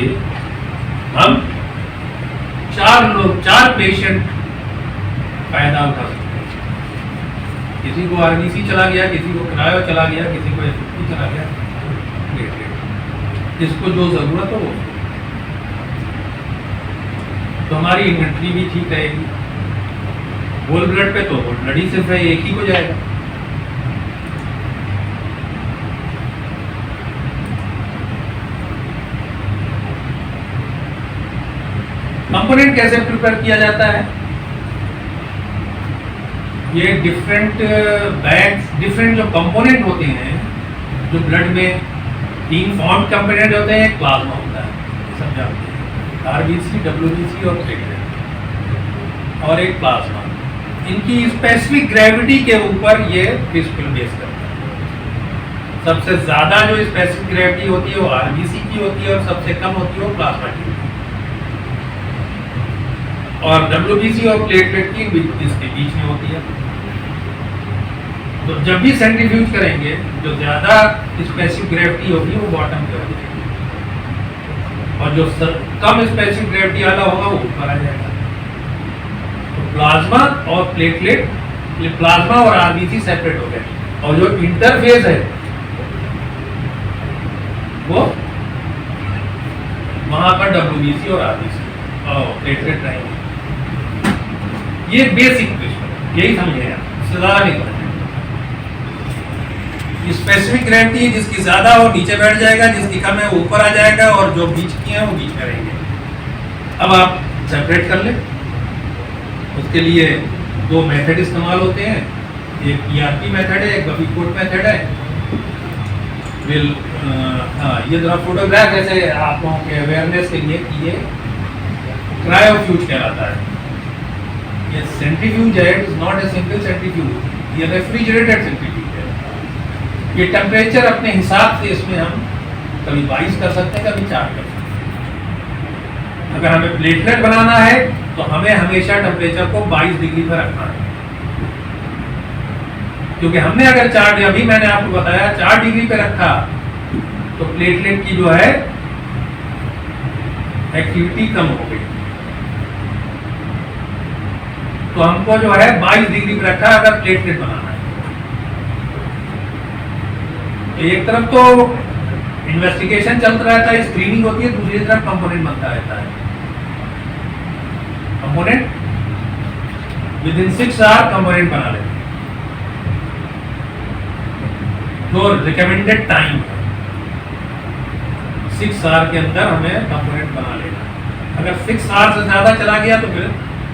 हम 4 patient फायदा उठा सकते हैं। किसी को आरबीसी चला गया, किसी को क्रायो चला गया, किसी को एफएफटी चला गया, किसको जो जरूरत हो वो। तो हमारी इन्वेंट्री भी ठीक रहेगी। होल ब्लड पे तो होल ब्लड ही सिर्फ है, एक ही को जाएगा। कंपोनेंट कैसे प्रिपेयर किया जाता है? ये डिफरेंट बैग्स, डिफरेंट जो कंपोनेंट होते हैं, जो ब्लड में 3 फॉर्म कंपोनेंट होते हैं, एक प्लाज्मा होता है, सब जानते हैं, आरबीसी, डब्ल्यूबीसी और प्लेटलेट, और एक प्लाज्मा। इनकी स्पेसिफिक ग्रेविटी के ऊपर ये फिजिकल बेस करता है। सबसे ज़्यादा जो स्पेसिफिक ग्रेविटी होती है वो आरबीसी की होती है और सबसे कम होती है वो प्लाज्मा की होती है। और डब्ल्यूबीसी और प्लेटलेट की इसके बीच में होती है। तो जब भी सेंट्रीफ्यूज करेंगे जो ज़्यादा स्पेसिफिक ग्रेविटी होगी वो बॉटम पे होगी और जो कम स्पेसिफिक ग्रेविटी वाला होगा वो ऊपर आ जाएगा। तो प्लाज्मा और प्लेटलेट, प्लाज्मा और आरबीसी सेपरेट हो गए और जो इंटरफेस है वो वहां पर डब्ल्यूबीसी और आरबीसी और प्लेटलेट रहेंगे। ये बेसिक क्वेश्चन, यही समझे आप, इससे ज़्यादा नहीं समझे। स्पेसिफिक ग्रेविटी जिसकी ज़्यादा हो नीचे बैठ जाएगा, जिसकी कम है वो ऊपर आ जाएगा और जो बीच की है वो बीच में रहेंगे। अब आप सेपरेट कर लें। उसके लिए 2 मेथड इस्तेमाल होते हैं, एक ईआरपी मेथड है, एक बफीकोट मेथड है। ये जरा फोटोग्राफ ऐसे आप लोगों के अवेयरनेस के लिए कि ये क्रायोफ्यूज कहलाता है। ये सेंट्रीफ्यूज है, it is not a simple centrifuge, ये रेफ्रिजरेटेड सेंट्रीफ्यूज है। ये टेम्परेचर अपने हिसाब से इसमें हम कभी 22 कर सकते हैं, कभी 4 कर सकते हैं। अगर हमें प्लेटलेट बनाना है तो हमें हमेशा टेम्परेचर को 22 डिग्री पर रखना है, क्योंकि हमने अगर 4, अभी मैंने आपको बताया 4 डिग्री पे रखा तो प्लेटलेट की जो है एक्टिविटी कम हो गई। तो हमको जो है 22 डिग्री पे रखा अगर प्लेटलेट बनाना है। तो एक तरफ तो इन्वेस्टिगेशन चलता रहता है, स्क्रीनिंग होती है, दूसरी तरफ कंपोनेंट बनता रहता है। Component within 6 hour component बना लेते हैं, जो रिकमेंडेड टाइम है 6 आवर के अंदर हमें कंपोनेंट बना लेना। अगर 6 आवर से ज्यादा चला गया तो फिर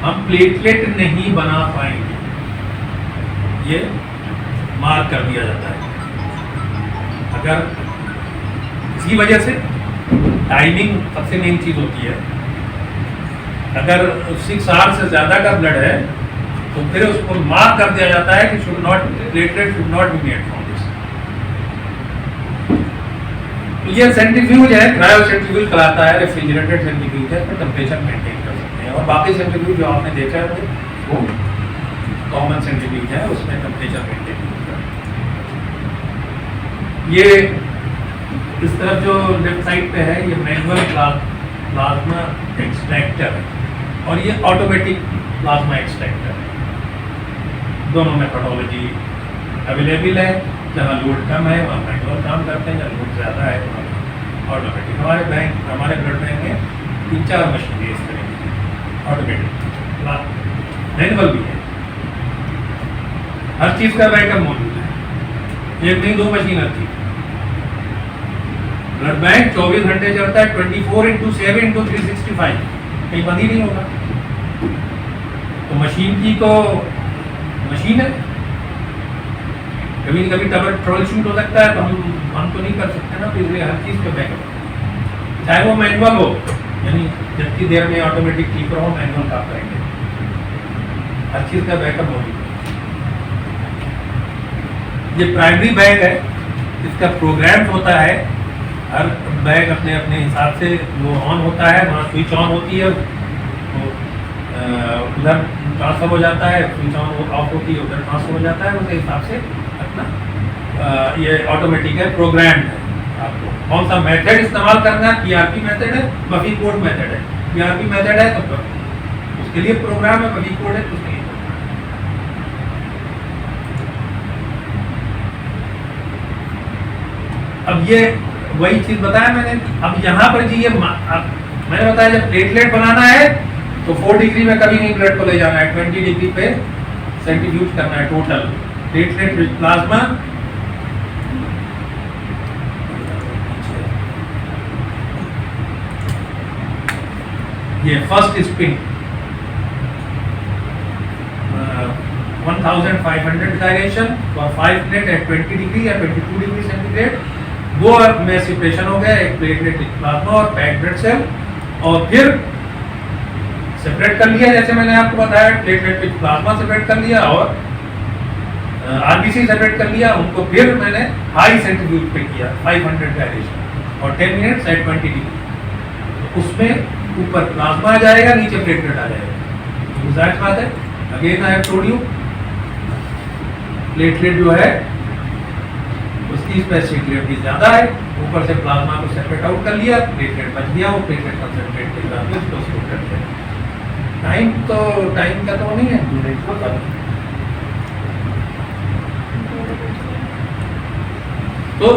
हम प्लेटलेट नहीं बना पाएंगे, ये मार्क कर दिया जाता है। अगर इसी वजह से टाइमिंग सबसे मेन चीज होती है। अगर 6 आवर से ज्यादा का ब्लड है तो फिर उसको मार्क कर दिया जाता है कि should not, platelet should not be made from this. तो ये सेंट्रीफ्यूज है, क्रायो सेंट्रीफ्यूज कहलाता है, रेफ्रिजरेटेड सेंट्रीफ्यूज है, तो टेम्परेचर मेंटेन कर सकते हैं। और बाकी सेंट्रीफ्यूज जो आपने देखा है वो कॉमन सेंट्रीफ्यूज है, उसमें टेम्परेचर मेंटेन होता है। ये इस तरफ जो लेफ्ट साइड पे है ये मैनुअल प्लाज्मा एक्सट्रैक्टर है और ये ऑटोमेटिक प्लाज्मा एक्सट्रैक्टर है। दोनों मेथोडोलॉजी अवेलेबल है, जहाँ लोड कम है वहाँ मैनुअल काम करते हैं, जहाँ लोड ज़्यादा है वहाँ ऑटोमेटिक। हमारे ब्लड बैंक में 3-4 मशीनें इस तरह की ऑटोमेटिक, मैनुअल भी है, हर चीज़ का बैकअप मौजूद है, एक नहीं 2 मशीन हर चीज़। ब्लड बैंक 24 घंटे चलता है, 24/7/365, कहीं बंद ही नहीं होगा। तो मशीन की तो मशीन है, कभी न कभी ट्रबल शूट हो सकता है, तो हम तो नहीं कर सकते ना, तो इसलिए हर चीज़ का बैकअप, चाहे वो मैनुअल हो, यानी जितनी देर में ऑटोमेटिक कीपर हो मैनुअल काम करेंगे, हर चीज़ का बैकअप मौजूद है। ये प्राइमरी बैग है, इसका प्रोग्राम होता है, हर बैग अपने अपने हिसाब से वो ऑन होता है, वहाँ स्विच ऑन होती है, तो उधर ट्रांसफर हो जाता है, स्विच ऑन ऑफ होती है, उधर ट्रांसफर हो जाता है, उस हिसाब से अपना ये ऑटोमेटिक है, प्रोग्राम है। आपको कौन सा मेथड इस्तेमाल करना है, पीआरपी मेथड है, बफी कोड मेथड है। पीआरपी मेथड है तो उसके लिए प्रोग्राम है, बफी कोड है तो उसके लिए। अब ये वही चीज बताया मैंने। अब यहाँ पर जी ये मैंने बताया जब प्लेटलेट बनाना है तो 4 डिग्री में कभी नहीं ब्लड को ले जाना है, 20 डिग्री पे सेंट्रीफ्यूज करना है टोटल प्लेटलेट विद प्लाज्मा। ये first spin 1500 direction for 5 minute at 20 degree या 22 डिग्री सेंटीग्रेड। 2 में सेपरेशन हो गया, एक प्लेटलेट प्लाज्मा और पैक्ड ब्लड सेल, और फिर सेपरेट कर लिया जैसे मैंने आपको बताया, प्लेटलेट विद प्लाज्मा सेपरेट कर लिया और आरबीसी सेपरेट कर लिया। उनको फिर मैंने हाई सेंट्रीफ्यूज पे किया 500 डायरेक्शन और 10 मिनट्स एट 20 डिग्री। तो उसमें ऊपर प्लाज्मा आ जाएगा, नीचे प्लेटलेट आ जाएगा। तो जाहिर बात है, again I have told you, platelet जो है उसकी स्पेसिफिक ज़्यादा है, ऊपर से प्लाज्मा को सेपरेट आउट कर लिया, प्लेटलेट बच गया, वो प्लेटलेट कंसंट्रेट के साथ उसको स्टोर करते हैं। टाइम का तो नहीं है, तो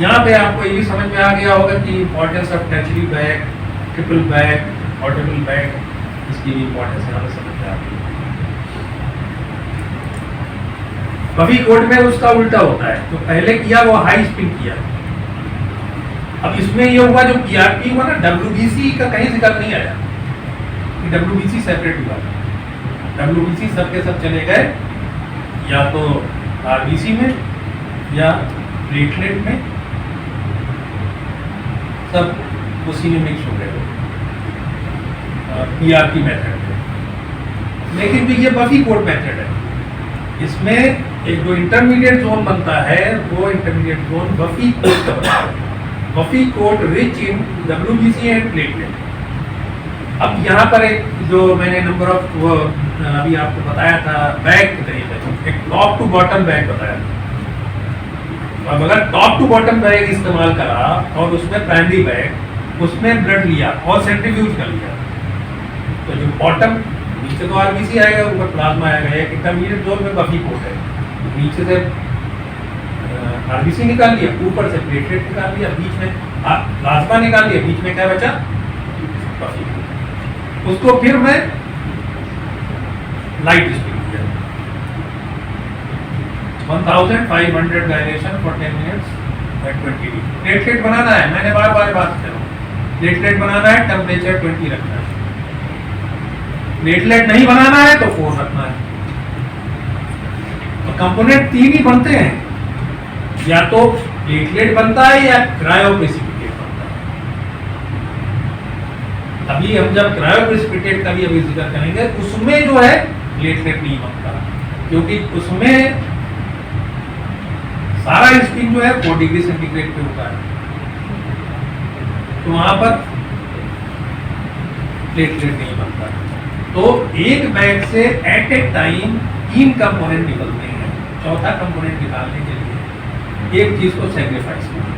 यहाँ पे आपको ये भी समझ में आ गया होगा कि importance of tertiary bag, triple bag, ordinal bag, इसकी भी इम्पोर्टेंस यहाँ पे समझ में आ गई। बफी कोड में उसका उल्टा होता है, तो पहले किया वो हाई स्पिन किया। अब इसमें ये हुआ जो पीआरपी हुआ ना, डब्ल्यूबीसी का कहीं जिक्र नहीं आया कि डब्ल्यूबीसी सेपरेट हुआ। डब्ल्यूबीसी सबके सब चले गए या तो आरबीसी में या प्लेटलेट में, सब उसी में मिक्स हो गए पीआरपी मेथड में। लेकिन जो ये बफी कोड मेथड है, इसमें एक जो इंटरमीडिएट जोन बनता है, वो इंटरमीडिएट जोन बफी कोड का बनता है, buffy code rich in WBC and platelet. अब यहाँ पर एक जो मैंने नंबर ऑफ अभी आपको बताया था बैग के तरीके, एक टॉप टू बॉटम बैग बताया था। अब अगर टॉप टू बॉटम बैग इस्तेमाल करा और उसमें प्राइमरी बैग, उसमें ब्लड लिया और सेंट्रीफ्यूज कर लिया, तो जो बॉटम नीचे तो आरबीसी आएगा, ऊपर प्लाज्मा आएगा, एक इंटरमीडिएट जोन में बफी कोड है, नीचे से आरबीसी निकाल लिया, ऊपर से प्लेटलेट निकाल लिया, बीच में प्लाज्मा निकाल लिया, बीच में क्या बचा, बफी। उसको फिर मैं लाइट स्पिन किया 1500 direction for 10 minutes at 20 degree. Platelet बनाना है, मैंने बार बार बात कर रहा हूँ, प्लेटलेट बनाना है, टेम्परेचर 20 रखना है। प्लेटलेट नहीं बनाना है तो 4 रखना है। तो कंपोनेंट 3 ही बनते हैं, या तो प्लेटलेट बनता है या क्रायोप्रेसिपिटेट बनता है। अभी हम जब क्रायोप्रेसिपिटेट का भी अभी जिक्र करेंगे, उसमें जो है प्लेटलेट नहीं बनता, क्योंकि उसमें सारा स्पिन जो है 4 डिग्री सेंटीग्रेड पे होता है, तो वहां पर प्लेटलेट नहीं बनता। तो एक बैग से एट ए टाइम 3 कंपोनेंट निकलते हैं, चौथा कंपोनेंट निकालने के लिए एक चीज को सेक्रीफाइस करना है।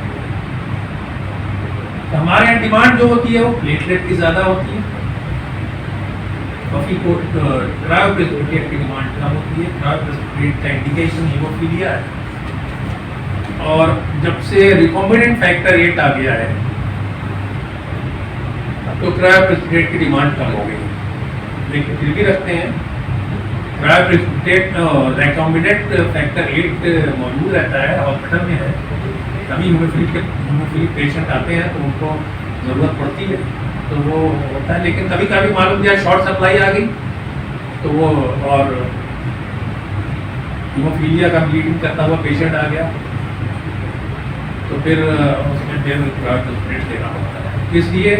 तो हमारे यहाँ डिमांड जो होती है वो प्लेटलेट की ज्यादा होती है, बफी को क्रायोप्रेसिपिटेट की डिमांड कम होती है। क्रायोप्रेसिपिटेट का इंडिकेशन हीमोफीलिया है। और जब से रिकॉम्बिनेंट फैक्टर 8 आ गया है तो क्रायोप्रेसिपिटेट की डिमांड कम हो गई है, लेकिन फिर भी रखते हैं। क्रायोप्रेसिपिटेट रिकॉम्बिनेंट फैक्टर 8 मौजूद रहता है, हॉस्पिटल में है। कभी हीमोफीलिक पेशेंट आते हैं तो उनको ज़रूरत पड़ती है तो वो होता है, लेकिन कभी कभी मालूम दिया शॉर्ट सप्लाई आ गई तो वो और हीमोफीलिया का ब्लीडिंग करता हुआ पेशेंट आ गया तो फिर उसमें फिर क्रायोप्रेसिपिटेट देना होता है। इसलिए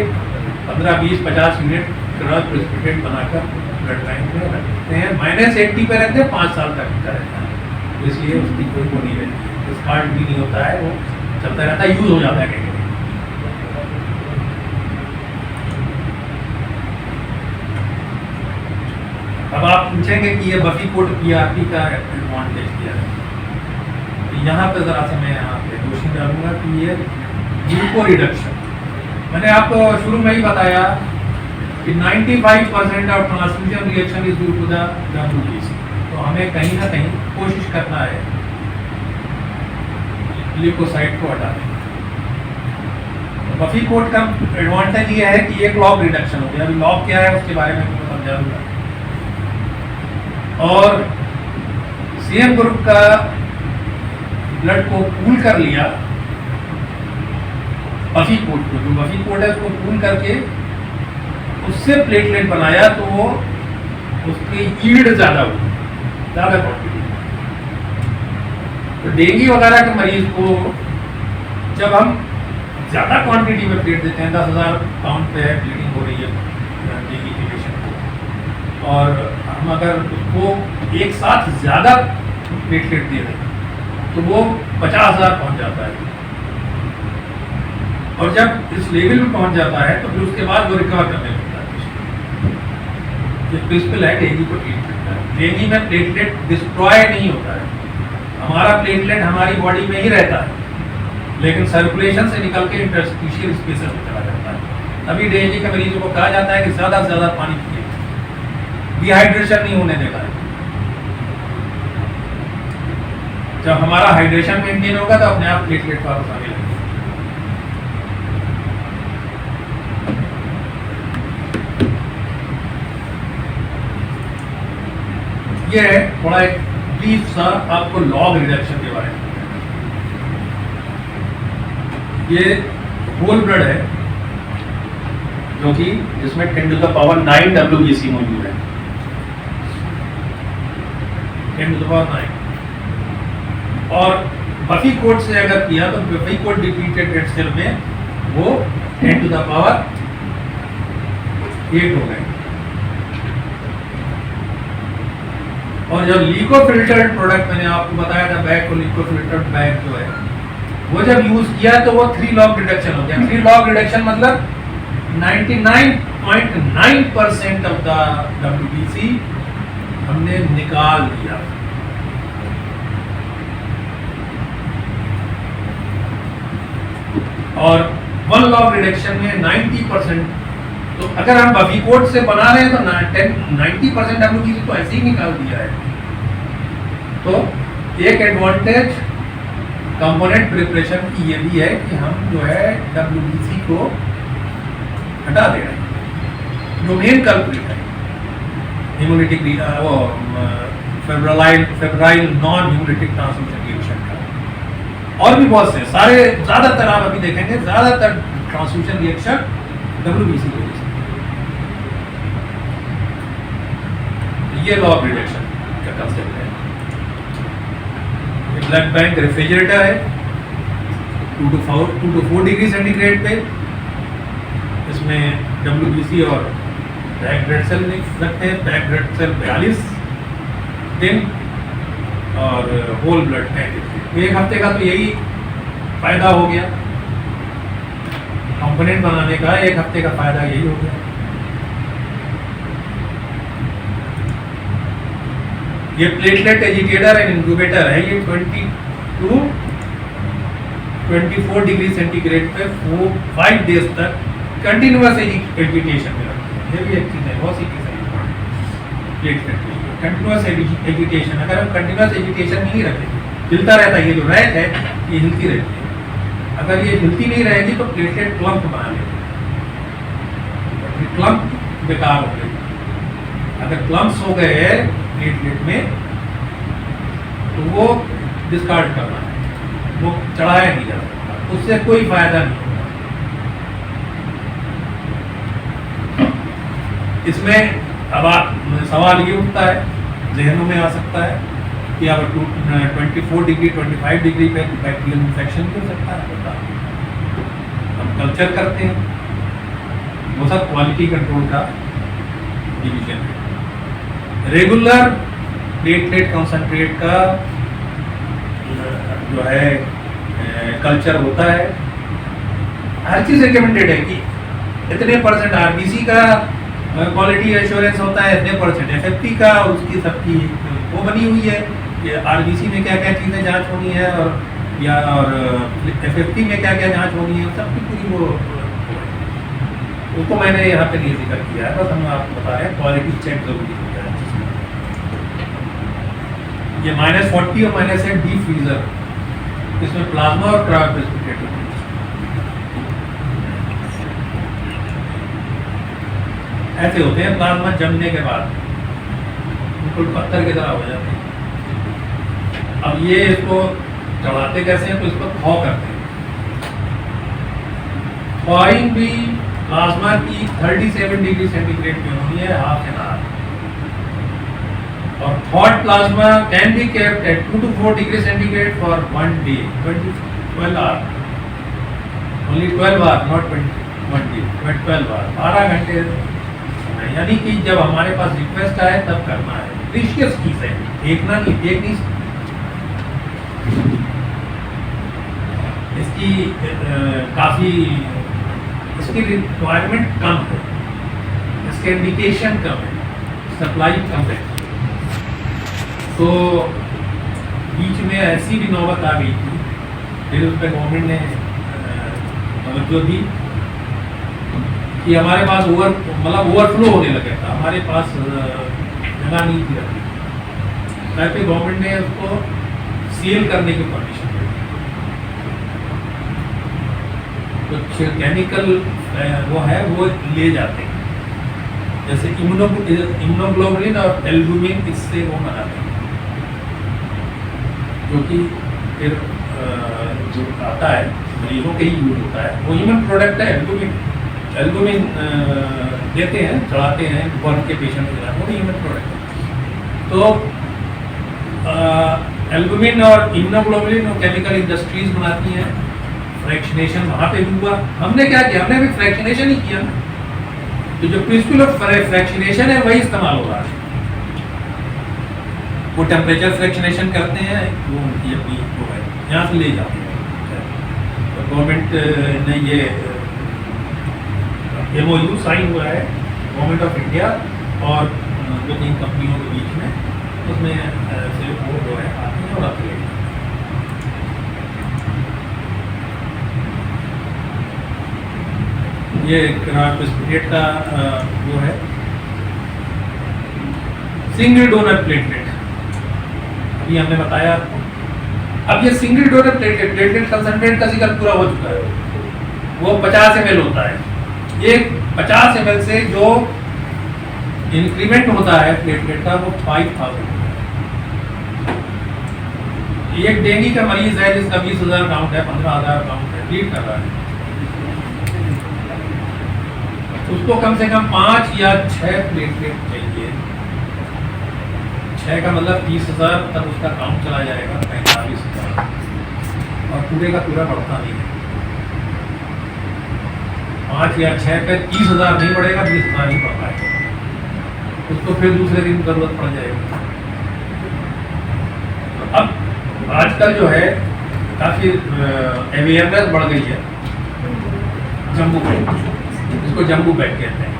15, 20, 50 यूनिट क्रायोप्रेसिपिटेट बनाकर ब्लड बैंक में रखते हैं। -80 पे रखते हैं, 5 साल तक का रहता है, तो इसलिए उसकी कोई वो नहीं रहती है, डिस्कार्ड भी नहीं होता है, वो चलता रहता है, यूज हो जाता है कहीं। अब आप पूछेंगे कि ये बफी कोड पीआरपी का एडवांटेज क्या है, तो यहाँ पे जरा से मैं यहाँ पे क्वेश्चन डालूंगा कि ये ग्लूको रिडक्शन, मैंने आपको शुरू में ही बताया कि 95% of transfusion reaction is due to the WBC, तो हमें कहीं ना कहीं कोशिश करना है ल्यूकोसाइट को हटाने। बफी कोड का एडवांटेज ये है कि एक लॉग रिडक्शन हो गया। अभी लॉग क्या है उसके बारे में मैं समझा दूंगा। और सेम ग्रुप का ब्लड को पूल कर लिया, बफी कोड को, जो बफी कोड है उसको पूल करके उससे प्लेटलेट बनाया तो वो उसकी ईल्ड ज़्यादा हुई, ज़्यादा क्वांटिटी। तो डेंगू वगैरह के मरीज को जब हम ज़्यादा क्वांटिटी में प्लेट देते हैं, 10,000 पाउंड पे है ब्लीडिंग हो रही है डेंगू के पेशेंट को, और हम अगर उसको एक साथ ज़्यादा प्लेटलेट दे दें तो वो 50,000 पहुँच जाता है। और जब इस लेवल में पहुँच जाता है तो फिर उसके बाद वो रिकवर करने लगता है। ये प्रिंसिपल है डेंगू को ट्रीट करता है। डेंगू में प्लेटलेट डिस्ट्रॉय नहीं होता है, हमारा प्लेटलेट हमारी बॉडी में ही रहता है, लेकिन सर्कुलेशन से निकल के इंटरस्टिशियल स्पेसेस में चला जाता है। तभी डेंगू के मरीजों को कहा जाता है कि ज़्यादा से ज़्यादा पानी पिए, डिहाइड्रेशन नहीं होने देना है। जब हमारा हाइड्रेशन मेंटेन होगा तो अपने आप प्लेटलेट वापस आने लगेगा। ये है थोड़ा एक ब्रीफ सा आपको लॉग रिडक्शन के बारे में। ये होल ब्लड है जो कि जिसमें 10⁻9 WBC मौजूद है, 10⁻9। और बफी कोड से अगर किया तो buffy coat depleted red cell में वो 10⁻8 हो गए। और जब लीको फिल्टर्ड प्रोडक्ट मैंने आपको बताया था, बैग को लीको फिल्टर्ड बैग जो है वो जब यूज किया तो वो 3 लॉग रिडक्शन हो गया। 3 लॉग रिडक्शन मतलब 99.9% ऑफ द WBC हमने निकाल दिया। और 1 लॉग रिडक्शन में 90%। तो अगर हम बफी कोड से बना रहे हैं तो 90% WBC तो ऐसे ही निकाल दिया है। तो एक एडवांटेज कंपोनेंट प्रिपरेशन की ये भी है कि हम जो है WBC को हटा दे रहे हैं, जो मेन कल्प्रिट है हिमोलिटिक वो febrile non haemolytic transfusion reaction का। और भी बहुत से सारे ज़्यादातर आप अभी देखेंगे ज़्यादातर ट्रांसफ्यूजन रिएक्शन WBC की वजह से। ये लॉ ऑफ रिडक्शन का कंसेप्ट है। ब्लड बैंक रेफ्रिजरेटर है 2 to 4 डिग्री सेंटीग्रेड पे। इसमें WBC और पैक्ड रेड सेल रखते हैं। पैक्ड रेड सेल 42 दिन और होल ब्लड 35। एक हफ्ते का तो यही फायदा हो गया कंपोनेंट बनाने का, एक हफ्ते का फायदा यही हो गया। ये प्लेटलेट एजिटेटर एंड इंक्यूबेटर है। ये 20 to 24 डिग्री सेंटीग्रेड पे 5 डेज तक कंटिन्यूअस एजिटेशन में रखते हैं। ये भी एक चीज़ है, बहुत सी चीज़ है। प्लेटलेट के लिए। कंटिन्यूस एजिटेशन, अगर हम कंटिन्यूस एजिटेशन नहीं रखें, हिलता रहता है, ये जो रैक है ये हिलती रहती है, अगर ये हिलती नहीं रहेगी तो प्लेटलेट क्लम्प बना लेगी, क्लम्प बेकार हो गई। अगर क्लम्प्स हो गए प्लेटलेट में तो वो डिस्कार्ड करना है, वो चढ़ाया नहीं जा सकता, उससे कोई फायदा नहीं होगा। इसमें अब सवाल ये उठता है, जहनों में आ सकता है कि अब 24 डिग्री 25 डिग्री पे बैक्टीरियल इन्फेक्शन भी हो सकता है। हम कल्चर करते हैं, वो सब क्वालिटी कंट्रोल का डिवीजन है। रेगुलर प्लेटलेट कंसंट्रेट का जो है कल्चर होता है, हर चीज़ रिकमेंडेड है कि इतने परसेंट आरबीसी का क्वालिटी एश्योरेंस होता है, इतने परसेंट एफएफटी का, उसकी सबकी वो बनी हुई है कि आरबीसी में क्या क्या चीज़ें जांच होनी है और एफएफटी में क्या क्या जांच होनी है, सबकी पूरी वो उसको मैंने यहाँ पे नहीं जिक्र किया है, बस हम आपको बता रहे हैं क्वालिटी चेक जरूरी होता है। ये -40 और -8 डीप फ्रीजर, इसमें प्लाज्मा और क्रायोजेनिक प्रेसिपिटेट ऐसे होते हैं। प्लाज्मा जमने के बाद बिल्कुल पत्थर की तरह हो जाते हैं। अब ये इसको चढ़ाते कैसे हैं, तो इसको थॉ करते हैं। थॉइंग भी प्लाज्मा की 37 डिग्री सेंटीग्रेड पे होनी है, हाफ एन आवर, और thought plasma can be kept at 2 to 4 degree centigrade for 1 day, 12 hours, only 12 hours, not 1 day, 12 hours, 12 घंटे। यानी कि जब हमारे पास रिक्वेस्ट आए तब करना है। प्रीशियस चीज है, देखना नहीं, देख नहीं। इसकी काफी इसकी रिक्वायरमेंट कम है, इसके इंडिकेशन कम है, सप्लाई कम है। तो बीच में ऐसी भी नौबत आ गई थी, फिर उस पर गवर्नमेंट ने तवज्जो दी कि हमारे पास ओवरफ्लो होने लगा था, हमारे पास जगह नहीं थी रखने, फिर गवर्नमेंट ने उसको सील करने की परमिशन दी। कुछ केमिकल वो है वो ले जाते हैं, जैसे इम्यूनोग्लोबुलिन और एल्बुमिन, इससे वो बनाते हैं, जो कि फिर जो आता है मरीजों के ही यूज होता है, वो ह्यूमन प्रोडक्ट है। एल्बुमिन देते हैं, चढ़ाते हैं बर्न के पेशेंट के साथ, वो भी ह्यूमन प्रोडक्ट है। तो एल्बुमिन और इम्यूनोग्लोबुलिन केमिकल इंडस्ट्रीज बनाती हैं, फ्रैक्शनेशन वहाँ पे भी हुआ। हमने क्या किया, हमने भी फ्रैक्शनेशन ही किया, तो जो प्रिंसिपल ऑफ फ्रैक्शनेशन है वही इस्तेमाल हो रहा है। वो टेम्परेचर फ्रैक्शनेशन करते हैं, वो उनकी अपनी वो है, यहाँ से ले जाते हैं। तो गवर्नमेंट ने ये MOU साइन हुआ है गवर्नमेंट ऑफ इंडिया और 2-3 कंपनियों के बीच में, उसमें से वो जो है आते हैं और आते हैं। ये प्रेसिपिटेट का वो है सिंगल डोनर प्लेटलेट, अभी हमने बताया आपको। अब ये सिंगल डोनर प्लेटलेट कंसंट्रेट का जिक्र पूरा हो चुका है, वो 50 ml होता है। ये 50 ml से जो इंक्रीमेंट होता है प्लेटलेट का वो 5000 एक डेंगू का मरीज है जिसका 20,000 काउंट है, 15,000 काउंट है, ट्रीट कर रहा है, उसको कम से कम 5 या 6 प्लेटलेट चाहिए। 6 का मतलब 30,000 तक उसका काउंट चला जाएगा, 45,000, और पूरे का पूरा बढ़ता नहीं है। 5 या 6 पे 30,000 नहीं बढ़ेगा, 20,000 ही बढ़ पाएगा, उसको फिर दूसरे दिन जरूरत पड़ जाएगी। अब आजकल जो है काफ़ी अवेयरनेस बढ़ गई है, जम्बू बैग, इसको जम्बू बैग कहते हैं,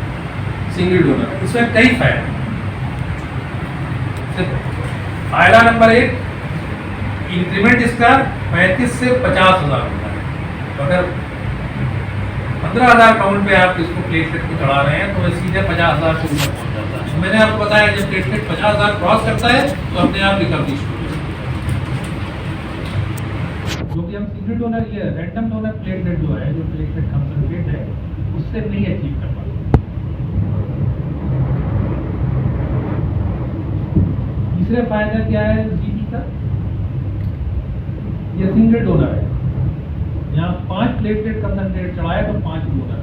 सिंगल डोनर। इसमें कई फायदे। फायदा नंबर 1, इंक्रीमेंट इसका 35 से 50,000 होता है। तो अगर 15,000 काउंट पे आप इसको प्लेटलेट को चढ़ा रहे हैं तो सीधे 50,000 से ऊपर पहुंच जाता है। मैंने आपको बताया जब प्लेटलेट 50,000 क्रॉस करता है तो अपने आप रिकवरी शुरू हो जाती है। जो कि हम सिंगल डोनर ये रैंडम डोनर प्लेटलेट जो है, जो प्लेटलेट कंसंट्रेट है, उससे नहीं अचीव कर पाते। तीसरा फायदा क्या है जीपी का? ये सिंगल डोनर है, यहाँ 5 प्लेटलेट कंसंट्रेट चढ़ाया तो 5 डोनर,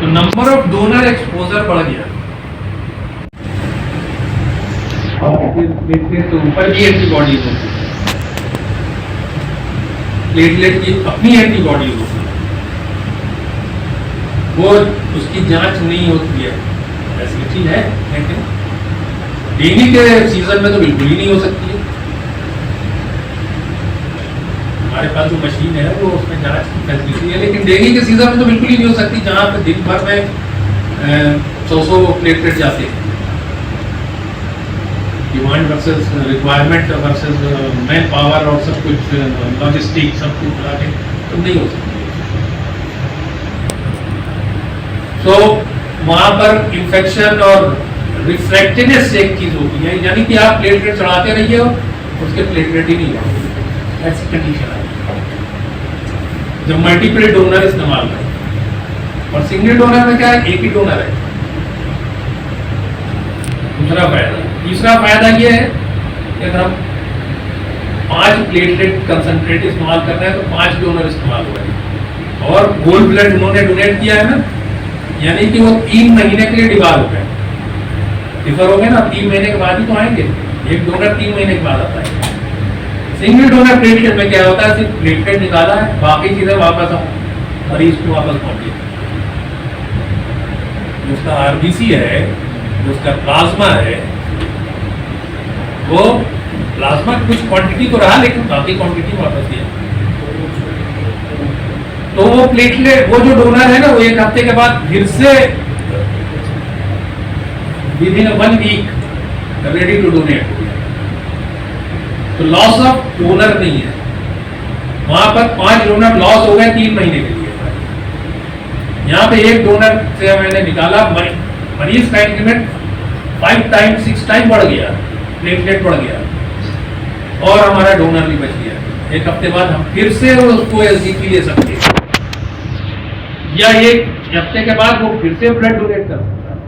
तो नंबर ऑफ डोनर एक्सपोजर बढ़ गया। और प्लेटलेट के ऊपर भी एंटीबॉडीज होती है, प्लेटलेट की अपनी एंटीबॉडीज होती है, वो उसकी जांच नहीं होती है, ऐसी चीज है। लेकिन डेंगू के सीजन में तो बिल्कुल ही नहीं हो सकती है। हमारे पास जो मशीन है वो उसमें जांच की फैसिलिटी है, लेकिन डेंगू के सीजन में तो बिल्कुल ही नहीं हो सकती, जहाँ पे दिन भर में 100 प्लेटलेट जाते हैं। Demand versus requirement versus man power और सब कुछ लॉजिस्टिक सब कुछ मिला के तो नहीं हो सकती। तो वहाँ पर इन्फेक्शन और रिफ्रैक्टिवनेस एक चीज होती है, यानी कि आप प्लेटलेट चढ़ाते रहिए और उसके प्लेटलेट ही नहीं होते, ऐसी कंडीशन है जब मल्टीपल डोनर इस्तेमाल करें। और सिंगल डोनर में क्या है, एक ही डोनर है। दूसरा फायदा। तीसरा फायदा ये है कि अगर हम 5 प्लेटलेट कंसंट्रेट इस्तेमाल कर रहे हैं तो 5 डोनर इस्तेमाल हो रहे हैं। और गोल्ड ब्लड उन्होंने डोनेट किया है ना, यानी कि वो 3 महीने के लिए डिवाल हो गए, डिफर हो गए ना, 3 महीने के बाद ही तो आएंगे। एक डोनर 3 महीने के बाद आता है। सिंगल डोनर प्लेटलेट में क्या होता है, सिर्फ प्लेटलेट निकाला है, बाकी चीजें वापस हम मरीज को वापस पहुंची। जो उसका आरबीसी है, जो उसका प्लाज्मा है, वो प्लाज्मा कुछ क्वांटिटी तो रहा, लेकिन बाकी क्वांटिटी वापस दिया। तो वो प्लेटलेट, वो जो डोनर है ना, वो 1 हफ्ते के बाद फिर से within 1 week ready to donate. तो लॉस ऑफ डोनर नहीं है वहां पर। 5 डोनर लॉस हो गए 3 महीने के लिए। यहाँ पे 1 डोनर से मैंने निकाला, मरीज का इंक्रीमेंट 5 टाइम 6 टाइम बढ़ गया, प्लेटलेट बढ़ गया, और हमारा डोनर भी बच गया। 1 हफ्ते बाद हम फिर से उसको एसजीपी ले सकते हैं, या 1 हफ्ते के बाद वो फिर से ब्लड डोनेट कर सकता है।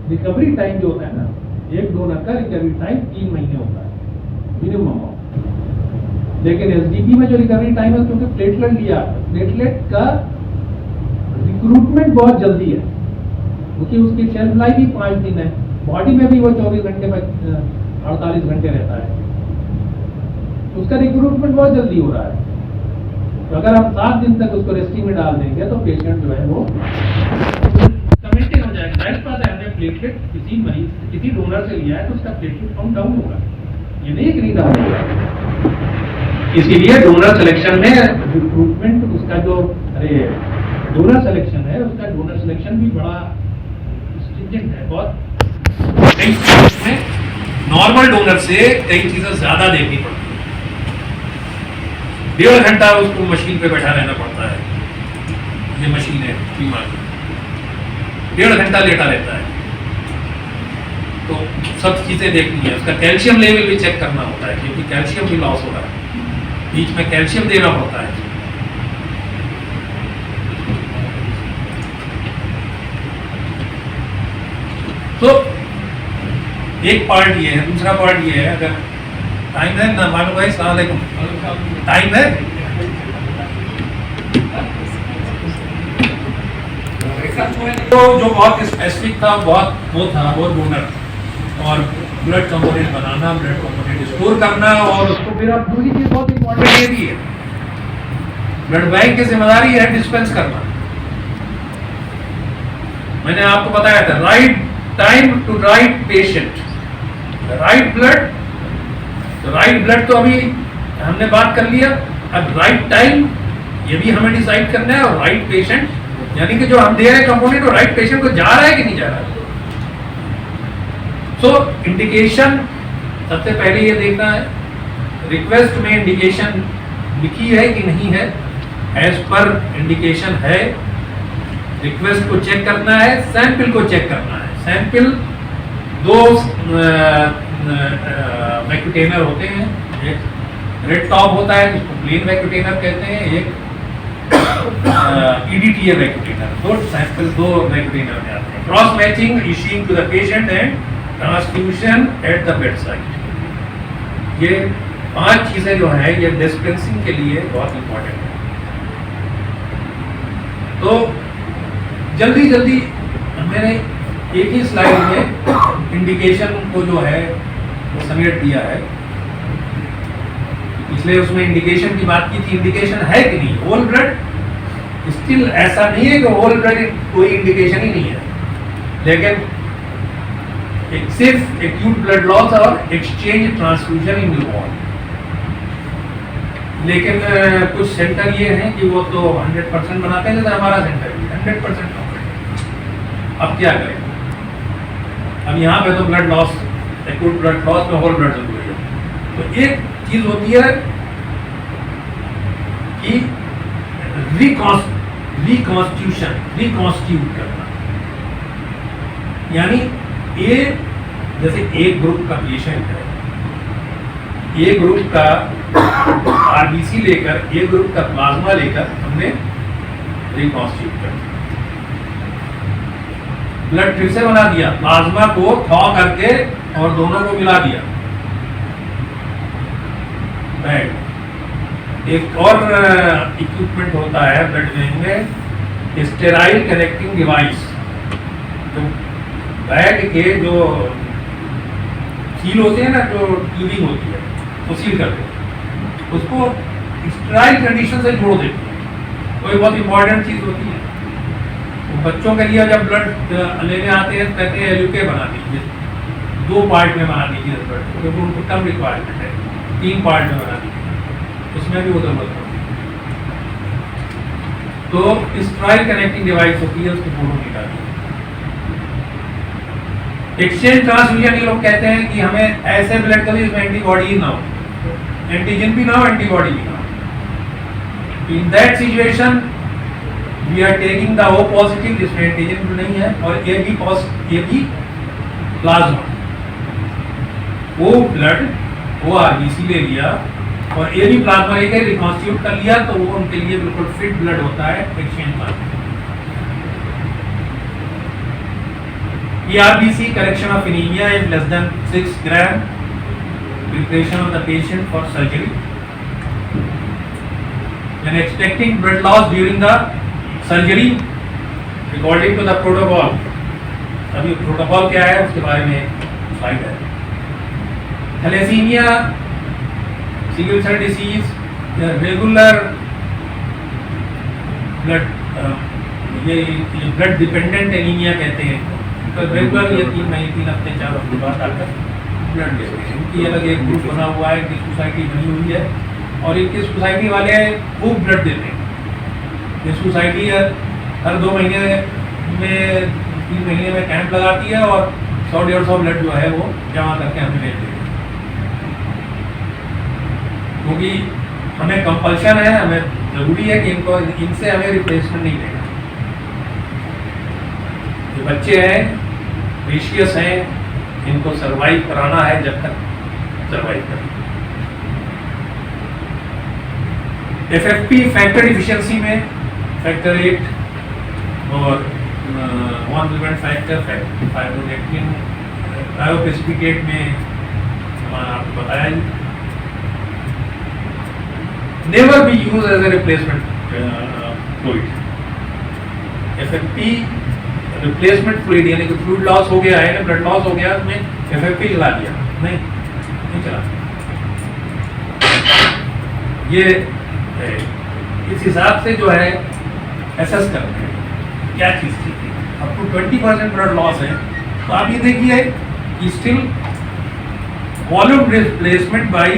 रिकवरी टाइम जो होता है ना, 1 डोनर का रिकवरी टाइम 3 महीने होता है मिनिमम। लेकिन एसडीपी में जो रिकवरी टाइम है, क्योंकि प्लेटलेट लिया, प्लेटलेट का रिक्रूटमेंट बहुत जल्दी है, क्योंकि उसकी शेल्फ लाइफ ही 5 दिन है, बॉडी में भी वो 24 घंटे में 48 घंटे रहता है, उसका रिक्रूटमेंट बहुत जल्दी हो रहा है। तो अगर हम 7 दिन तक उसको रेस्टिंग में डाल देंगे तो पेशेंट जो है वो कमेंटेन हो जाएगा। जाहिर बात है, हमने प्लेटलेट किसी मरीज, किसी डोनर से लिया है तो उसका प्लेटलेट काउंट डाउन होगा, ये नहीं कि नहीं डाउन होगा। इसीलिए डोनर सिलेक्शन में रिक्रूटमेंट, उसका जो डोनर सिलेक्शन है, उसका डोनर सिलेक्शन भी बड़ा स्ट्रिंजेंट है बहुत। कई में नॉर्मल डोनर से कई चीजें ज्यादा देखनी पड़ती है। 1.5 घंटा उसको मशीन पे बैठा रहना पड़ता है, ये मशीन है बीमार, 1.5 घंटा लेटा रहता है, तो सब चीजें देखनी है। उसका कैल्शियम लेवल भी चेक करना होता है, क्योंकि कैल्शियम भी लॉस हो रहा है, बीच में कैल्शियम देना होता है। तो एक पार्ट ये है। दूसरा पार्ट ये है, अगर टाइम है ना, मानो भाई सलाम अलैकुम, टाइम है? तो जो बहुत स्पेसिफिक था, बहुत वो था, वो डोनर और ब्लड कंपोनेंट बनाना, ब्लड कंपोनेंट स्टोर करना, और उसको फिर आप दूसरी चीज बहुत इंपॉर्टेंट ये भी है, ब्लड बैंक की जिम्मेदारी है डिस्पेंस करना। मैंने आपको बताया था, right time to right patient, right blood तो अभी हमने बात कर लिया। अब राइट टाइम ये भी हमें डिसाइड करना है, और राइट पेशेंट, यानी कि जो हम दे रहे हैं कंपोनेंट, वो राइट पेशेंट को जा रहा है कि नहीं जा रहा है। तो इंडिकेशन सबसे पहले ये देखना है, रिक्वेस्ट में इंडिकेशन लिखी है कि नहीं है, एज पर इंडिकेशन है रिक्वेस्ट को चेक करना है, सैंपल को चेक करना है। सैंपल दो वैक्यूटेनर होते हैं, एक रेड टॉप होता है जिसको प्लेन वैक्यूटेनर कहते हैं, एक EDTA वैक्यूटेनर। दो सैंपल दो वैक्यूटेनर में आते हैं। Cross matching, issuing to the patient and transfusion at the bed side. ये 5 चीजें जो है ये डिस्पेंसिंग के लिए बहुत इंपॉर्टेंट है। तो जल्दी जल्दी मैंने एक ही स्लाइड में इंडिकेशन को जो है वो समेट दिया है। इसलिए उसमें इंडिकेशन की बात की थी, इंडिकेशन है कि नहीं। होल ब्लड स्टिल ऐसा नहीं है कि होल ब्लड कोई इंडिकेशन ही नहीं है, लेकिन एक सिर्फ एक्यूट ब्लड लॉस और एक्सचेंज ट्रांसफ्यूजन इन्वॉल्व। लेकिन कुछ सेंटर ये हैं कि वो तो 100% बनाते हैं, जैसे हमारा सेंटर भी 100% अब क्या करें। अब यहाँ पे तो blood loss, acute blood loss में होल ब्लड जरूरी है। तो एक चीज होती है कि रिकॉन्स्टिट्यूट करना, यानी ये जैसे एक ग्रुप का पेशेंट है, एक ग्रुप का आरबीसी लेकर, एक ग्रुप का प्लाज्मा लेकर हमने रिकॉन्स्टिट्यूट कर दिया, ब्लड फिर से बना दिया, प्लाज्मा को थॉ करके और दोनों को मिला दिया। एक और इक्विपमेंट होता है ब्लड बैंक में, स्टेराइल कनेक्टिंग डिवाइस। तो बैग के जो सील होते हैं ना, जो ट्यूबिंग होती है वो सील करते हैं, उसको स्टेराइल कंडीशन से जोड़ देते हैं। वो एक बहुत इंपॉर्टेंट चीज होती है। तो बच्चों के लिए जब ब्लड लेने आते हैं कहते हैं एलयूके बना दीजिए, 2 पार्ट में बना दीजिए ब्लड, क्योंकि उनको कम रिक्वायरमेंट है, 3 पार्ट में बना दीजिए, उसमें भी वो जरूरत होती है। तो स्टेराइल कनेक्टिंग डिवाइस होती है, उसको फोटो निकालिए। एक्सचेंज ट्रांसफ्यूजन ये लोग कहते हैं कि हमें ऐसे ब्लड का भी इसमें एंटीबॉडी ना हो, एंटीजन भी ना हो, एंटीबॉडी भी ना हो। In that situation we are taking the O positive, जिसमें एंटीजन भी नहीं है, और AB प्लाज्मा। वो ब्लड वो आरबीसी ले लिया और AB प्लाज्मा लेकर रिकॉन्स्टिट्यूट कर लिया, तो वो उनके लिए बिल्कुल फिट ब्लड होता है exchange plasma. ERBC, correction of anemia if less than 6 gram, preparation of the patient for surgery. When expecting blood loss during the surgery, according to the protocol. अभी प्रोटोकॉल क्या है उसके बारे में स्लाइड है। Thalassaemia, sickle cell disease, regular blood, ये blood dependent anaemia कहते हैं। तो रेगुलर ये 3 महीने 3 हफ्ते 4 हफ्ते बाद आकर ब्लड देते हैं। इनकी अलग एक ग्रुप बना हुआ है, इनकी सोसाइटी बनी हुई है, और इनकी सोसाइटी वाले खूब ब्लड देते हैं। ये सोसाइटी हर 2 महीने में 3 महीने में कैंप लगाती है और 100-150 ब्लड जो है वो जमा करके हमें दे देती है, क्योंकि हमें कंपल्शन है, हमें जरूरी है कि इनसे हमें रिप्लेसमेंट नहीं देगा। जो बच्चे हैं प्रीशियस हैं, इनको सरवाइव कराना है जब तक सरवाइव करें। FFP फैक्टर डिफिशियंसी में फैक्टर 8 और one prevent factor fibronectin, cryoprecipitate में हमारा आपको बताया ही। Never be use as a replacement fluid. FFP replacement fluid, यानी कि फ्लूइड लॉस हो गया है, ब्लड लॉस हो गया, उसमें FFP चला दिया, नहीं चला। ये इस हिसाब से जो है एसेस करते हैं क्या चीज थी। अब तो 20% ब्लड लॉस है, तो आप ये देखिए कि still volume replacement bye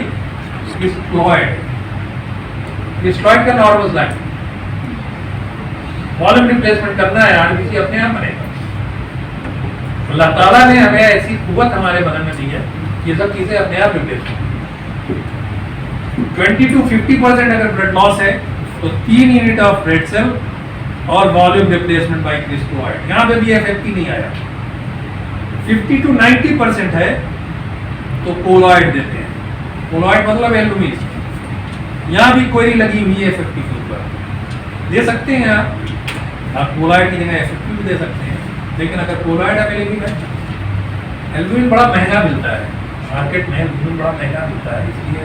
steroid का नॉर्मल लाइफ, वॉल्यूम रिप्लेसमेंट करना है, आरबीसी अपने आप बनेगा। अल्लाह ताला ने हमें ऐसी कुव्वत हमारे बदन में दी है, ये सब चीजें अपने आप रिप्लेस होंगी। 20 to 50% अगर ब्लड लॉस है तो 3 यूनिट ऑफ रेड सेल और वॉल्यूम रिप्लेसमेंट बाय क्रिस्टोइड, यहाँ पे भी FFP नहीं आया। 50 to 90% है तो कोलॉइड देते हैं, कोलॉइड मतलब एल्बुमिन। यहाँ भी क्वेरी लगी हुई है FFP के ऊपर, दे सकते हैं आप कोलॉइड की जगह FFP भी दे सकते हैं, लेकिन अगर कोलॉइड अवेलेबल है, एल्बुमिन बड़ा महंगा मिलता है मार्केट में, एल्बुमिन बड़ा महंगा मिलता है, इसलिए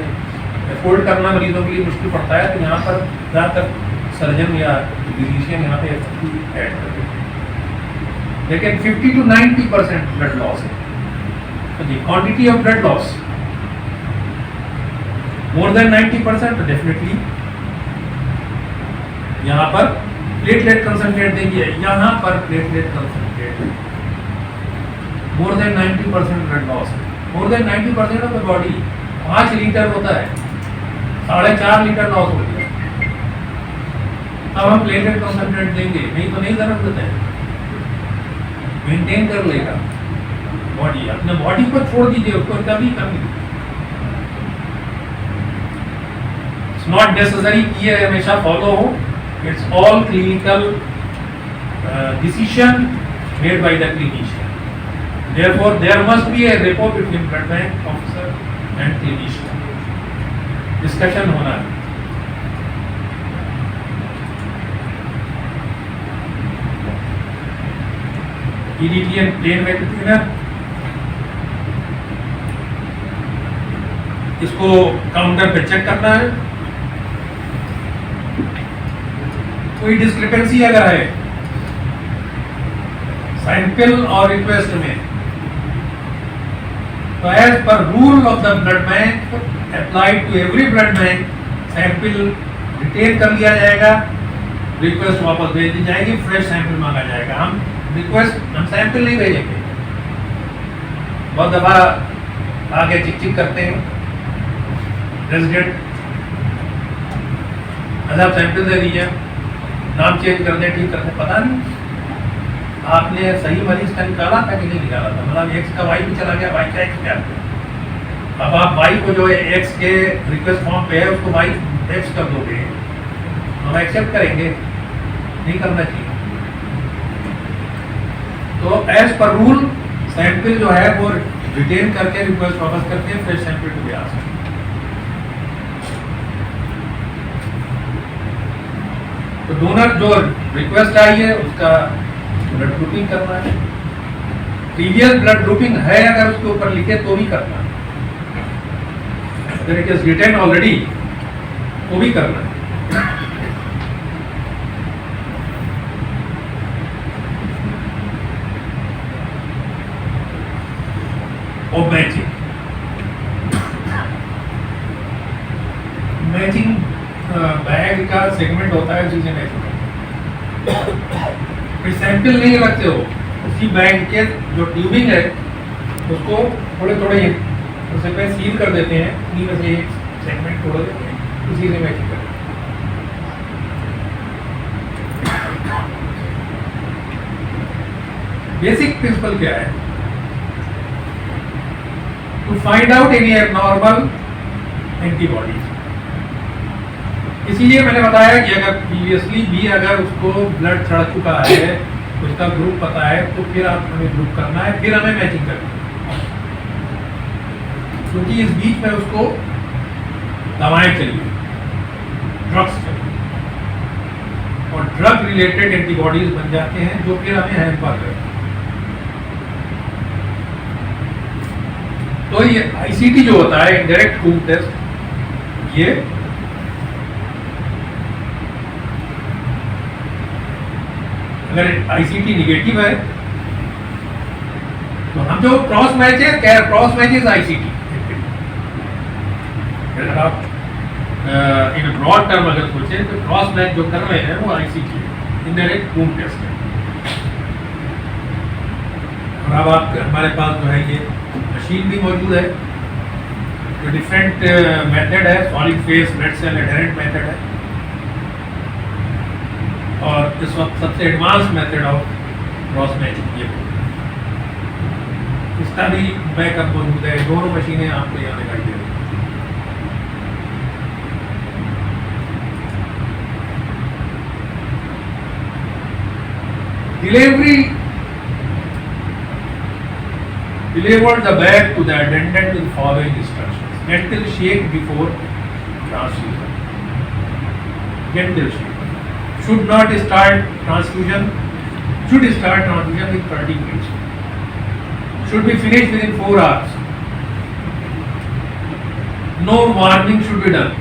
अफोर्ड करना मरीजों के लिए मुश्किल पड़ता है। तो यहाँ पर ज़्यादातर सर्जन या फिजिशियन यहाँ पे FFP ऐड कर देते हैं। लेकिन 50 to 90% ब्लड लॉस है, तो दी quantity of blood loss more than 90% तो डेफिनेटली यहाँ पर प्लेटलेट कंसंट्रेट देंगे, यहाँ पर platelet concentrate more than 90% blood loss है, more than 90% of the body 5 litre होता है, 4.5 लीटर लॉस हो गया, अब हम प्लेटलेट कंसंट्रेट देंगे, नहीं तो नहीं जरूरत है, मेंटेन कर लेगा बॉडी, अपने बॉडी को छोड़ दीजिए, उसको कभी कमी इट्स नॉट नेसेसरी कि ये हमेशा फॉलो हो, it's all clinical decision made by the clinician, therefore there must be a rapport between blood bank officer and clinician, discussion होना है। EDT and plain vacuum cleaner, इसको काउंटर पे check करना है, कोई डिस्क्रिपेंसी अगर है सैंपल और रिक्वेस्ट में, तो एज पर rule of the blood bank applied to every blood bank, sample retain कर लिया जाएगा, रिक्वेस्ट वापस भेज दी जाएगी, फ्रेश सैंपल मांगा जाएगा। हम सैंपल नहीं भेजेंगे, बहुत दफा आगे चिक चिक करते हैं रेजिडेंट, आप सैंपल दे दीजिए, नाम चेंज कर दें, ठीक कर दें, पता नहीं आपने सही मरीज का निकाला था कि नहीं निकाला था, मतलब X का Y भी चला गया, Y का X पे आ गया। अब आप Y को जो है X के रिक्वेस्ट फॉर्म पे है उसको Y X कर दोगे, हम एक्सेप्ट करेंगे, नहीं करना चाहिए। तो एज पर रूल सैंपल जो है वो रिटेन करके रिक्वेस्ट वापस करके fresh sample to be asked. तो डोनर जो रिक्वेस्ट आई है उसका ब्लड ग्रुपिंग करना है, प्रीवियस ब्लड ग्रुपिंग है अगर उसके ऊपर लिखे तो भी करना है, अगर इट इज रिटेन ऑलरेडी तो भी करना है। और मैचिंग बैग का सेगमेंट होता है, उसी से मैचिंग फिर सैंपल नहीं रखते हो, उसी बैग के जो ट्यूबिंग है उसको थोड़े थोड़े उससे पहले सील कर देते हैं, उन्हीं में से एक सेगमेंट तोड़ देते हैं, उसी से मैचिंग करते हैं। बेसिक प्रिंसिपल क्या है? To find out any abnormal antibodies. इसीलिए मैंने बताया कि अगर प्रीवियसली भी अगर उसको ब्लड चढ़ चुका है, उसका ग्रुप पता है, तो फिर आप हमें ग्रुप करना है, फिर हमें मैचिंग करनी है, क्योंकि इस बीच में उसको दवाएं चली, ड्रग्स चली, और ड्रग रिलेटेड एंटीबॉडीज बन जाते हैं जो फिर हमें हैम्पर करते हैं। तो ये आईसीटी जो होता है, इंडायरेक्ट खून टेस्ट, ये अगर आईसीटी निगेटिव है तो हम जो क्रॉस मैच है, क्रॉस मैच इज आईसीटी। अगर आप इन ब्रॉड टर्म अगर सोचें तो क्रॉस मैच जो कर रहे हैं वो आईसीटी है, इंडायरेक्ट खून टेस्ट है। और अब आप हमारे पास जो है ये मशीन भी मौजूद है, जो डिफरेंट मेथड है, solid phase blood cell adherent method है, और इस वक्त सबसे advance method of cross matching ये, इसका भी बैकअप मौजूद है। दोनों मशीनें आपको यहाँ दिखाई दे रही हैं। delivered the bag to the attendant with following instructions. Gentle shake before transfusion. Gentle shake. Should start transfusion with 30 minutes. Should be finished within 4 hours. No warming should be done.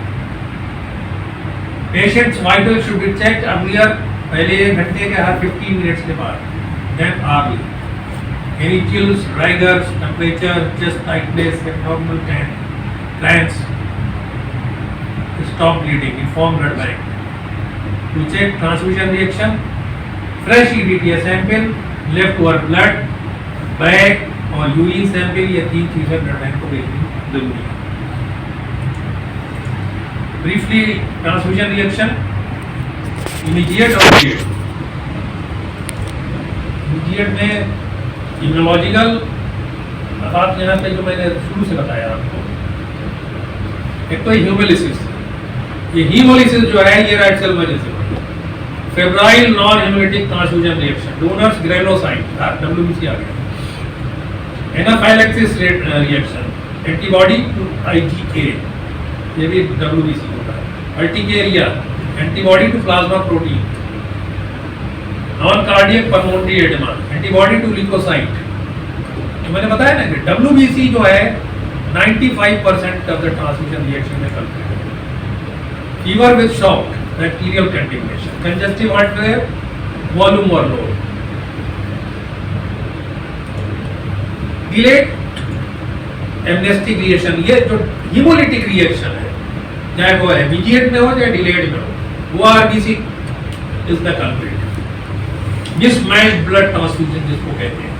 Patient's vitals should be checked earlier, पहले 1 घंटे के हर 15 minutes के बाद. Then early. Any chills, rigors, temperature, chest tightness, abdominal cramps, stop bleeding, inform blood bank. To check transfusion reaction, fresh EDTA sample, leftover blood, bag और urine sample, ये 3 चीजें blood bank को भेजनी जरूरी है. ब्रीफली ट्रांसफ्यूजन रिएक्शन, इमीडिएट और delayed. Immediate में immunological, अब यहाँ पे जो मैंने शुरू से बताया आपको, एक तो हीमोलिसिस. ये हीमोलिसिस जो है ये रेड सेल वजह से, febrile non haemolytic transfusion reaction, donors granulocyte, WBC आ गया. Anaphylaxis reaction, antibody to IgA, ये भी WBC होता है. Urticaria, antibody to plasma protein. Non cardiac pulmonary oedema, antibody to leucocyte. तो मैंने बताया ना कि WBC जो है 95% ऑफ द ट्रांसफ्यूजन रिएक्शन में करते हैं. Fever with shock, bacterial contamination, congestive heart failure, volume overload. Delayed amnestic reaction, ये जो हीमोलिटिक रिएक्शन है, चाहे वो इमीडिएट में हो चाहे डिलेड में हो, वो RBC is the culprit. Mismatched blood transfusion जिसको कहते हैं,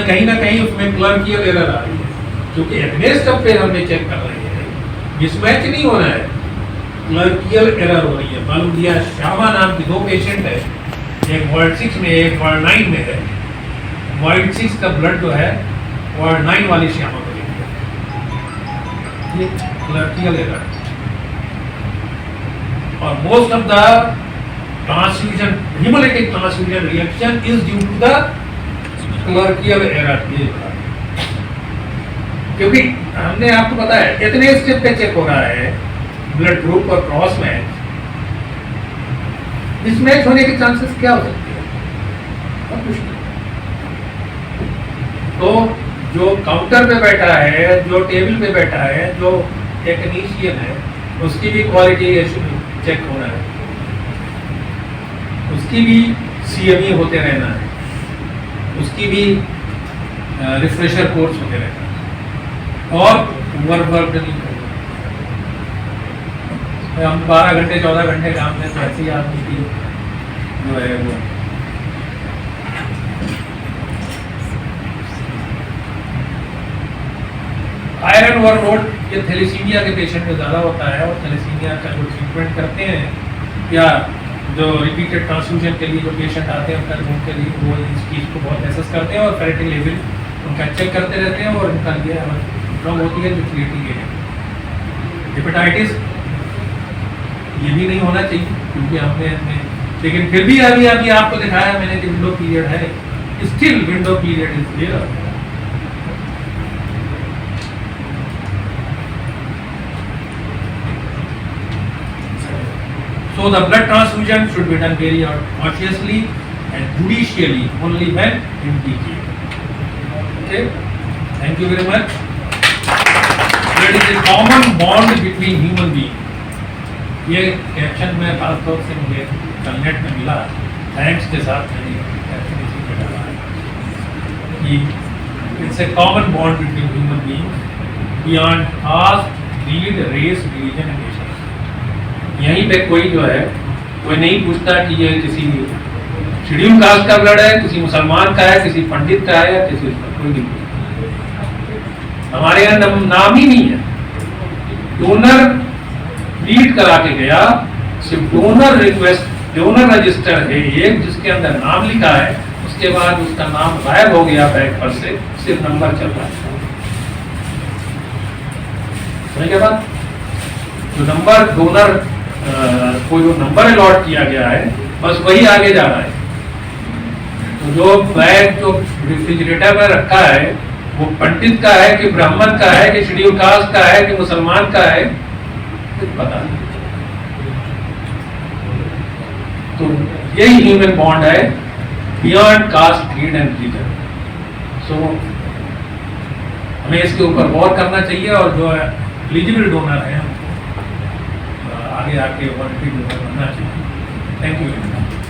कहीं ना कहीं उसमें क्लर्कियल एरर आ रही है, क्योंकि एग्नेस्ट पे हमने चेक कर रहे हैं, मिसमैच नहीं होना है, क्लर्कियल एरर हो रही है. मालूम दिया श्यामा नाम की 2 पेशेंट है, एक वार्ड 6 में एक वार्ड 9 में है. वार्ड 6 का ब्लड जो है वार्ड 9 वाली श्यामा को लेंगे, ये क्लर्कियल एरर. और most of the transfusion, hemolytic transfusion reaction is due to the clerkial error. क्योंकि हमने आपको बताया इतने स्टेप पे चेक हो रहा है ब्लड ग्रुप और क्रॉस मैच. मिसमैच होने के चांसेस क्या हो सकते हैं? बहुत मुश्किल. तो जो काउंटर पे बैठा है, जो टेबल पे बैठा है, जो टेक्नीशियन है, उसकी भी क्वालिटी चेक होना है, उसकी भी CME होते रहना है, उसकी भी रिफ्रेशर कोर्स होते रहना है, और वर्क नहीं करना. हम 12 घंटे 14 घंटे काम में ऐसी आदमी की जो है वो आयरन ओवरलोड, ये थैलेसीमिया के पेशेंट में ज़्यादा होता है. और थैलेसीमिया का जो ट्रीटमेंट करते हैं या जो रिपीटेड ट्रांसफ्यूजन के लिए जो पेशेंट आते हैं उनका उनके लिए वो इस चीज़ को बहुत एसेस करते हैं और फेरेटिन लेवल उनका चेक करते रहते हैं. और उनका ये प्रॉब्लम होती है जो क्रिएटिंग है. हेपेटाइटिस ये भी नहीं होना चाहिए, क्योंकि हमने लेकिन फिर भी अभी आपको दिखाया मैंने कि विंडो पीरियड है, still window period is there. So the blood transfusion should be done very cautiously and judicially only when indicated. Okay, thank you very much. There is a common bond between human beings. ये caption में खास तौर से मुझे कल net में मिला, thanks के साथ मैंने कैप्शन इसी पे डाला है कि it's a common bond between human beings beyond caste, creed, race, religion and nation. यहीं पे कोई जो है कोई नहीं पूछता कि ये किसी शेड्यूल कास्ट का ब्लड है, किसी मुसलमान का है, किसी पंडित का है, या किसी कोई नहीं पूछता. हमारे यहाँ नाम ही नहीं है. डोनर रीड करा के गया, सिर्फ डोनर रिक्वेस्ट, डोनर रजिस्टर है एक जिसके अंदर नाम लिखा है, उसके बाद उसका नाम गायब हो गया बैग पर से, सिर्फ नंबर चल रहा है. समझ गए बात? जो नंबर डोनर को जो नंबर अलॉट किया गया है बस वही आगे जा रहा है. तो जो बैग जो रेफ्रिजरेटर में रखा है वो पंडित का है कि ब्राह्मण का है कि शेड्यूल कास्ट का है कि मुसलमान का है, कुछ पता नहीं। तो यही ह्यूमन बॉन्ड है beyond caste, creed and religion. So हमें इसके ऊपर गौर करना चाहिए और जो एलिजिबल डोनर है आगे आके वॉलंटियर डोनर बनना चाहिए। Thank you.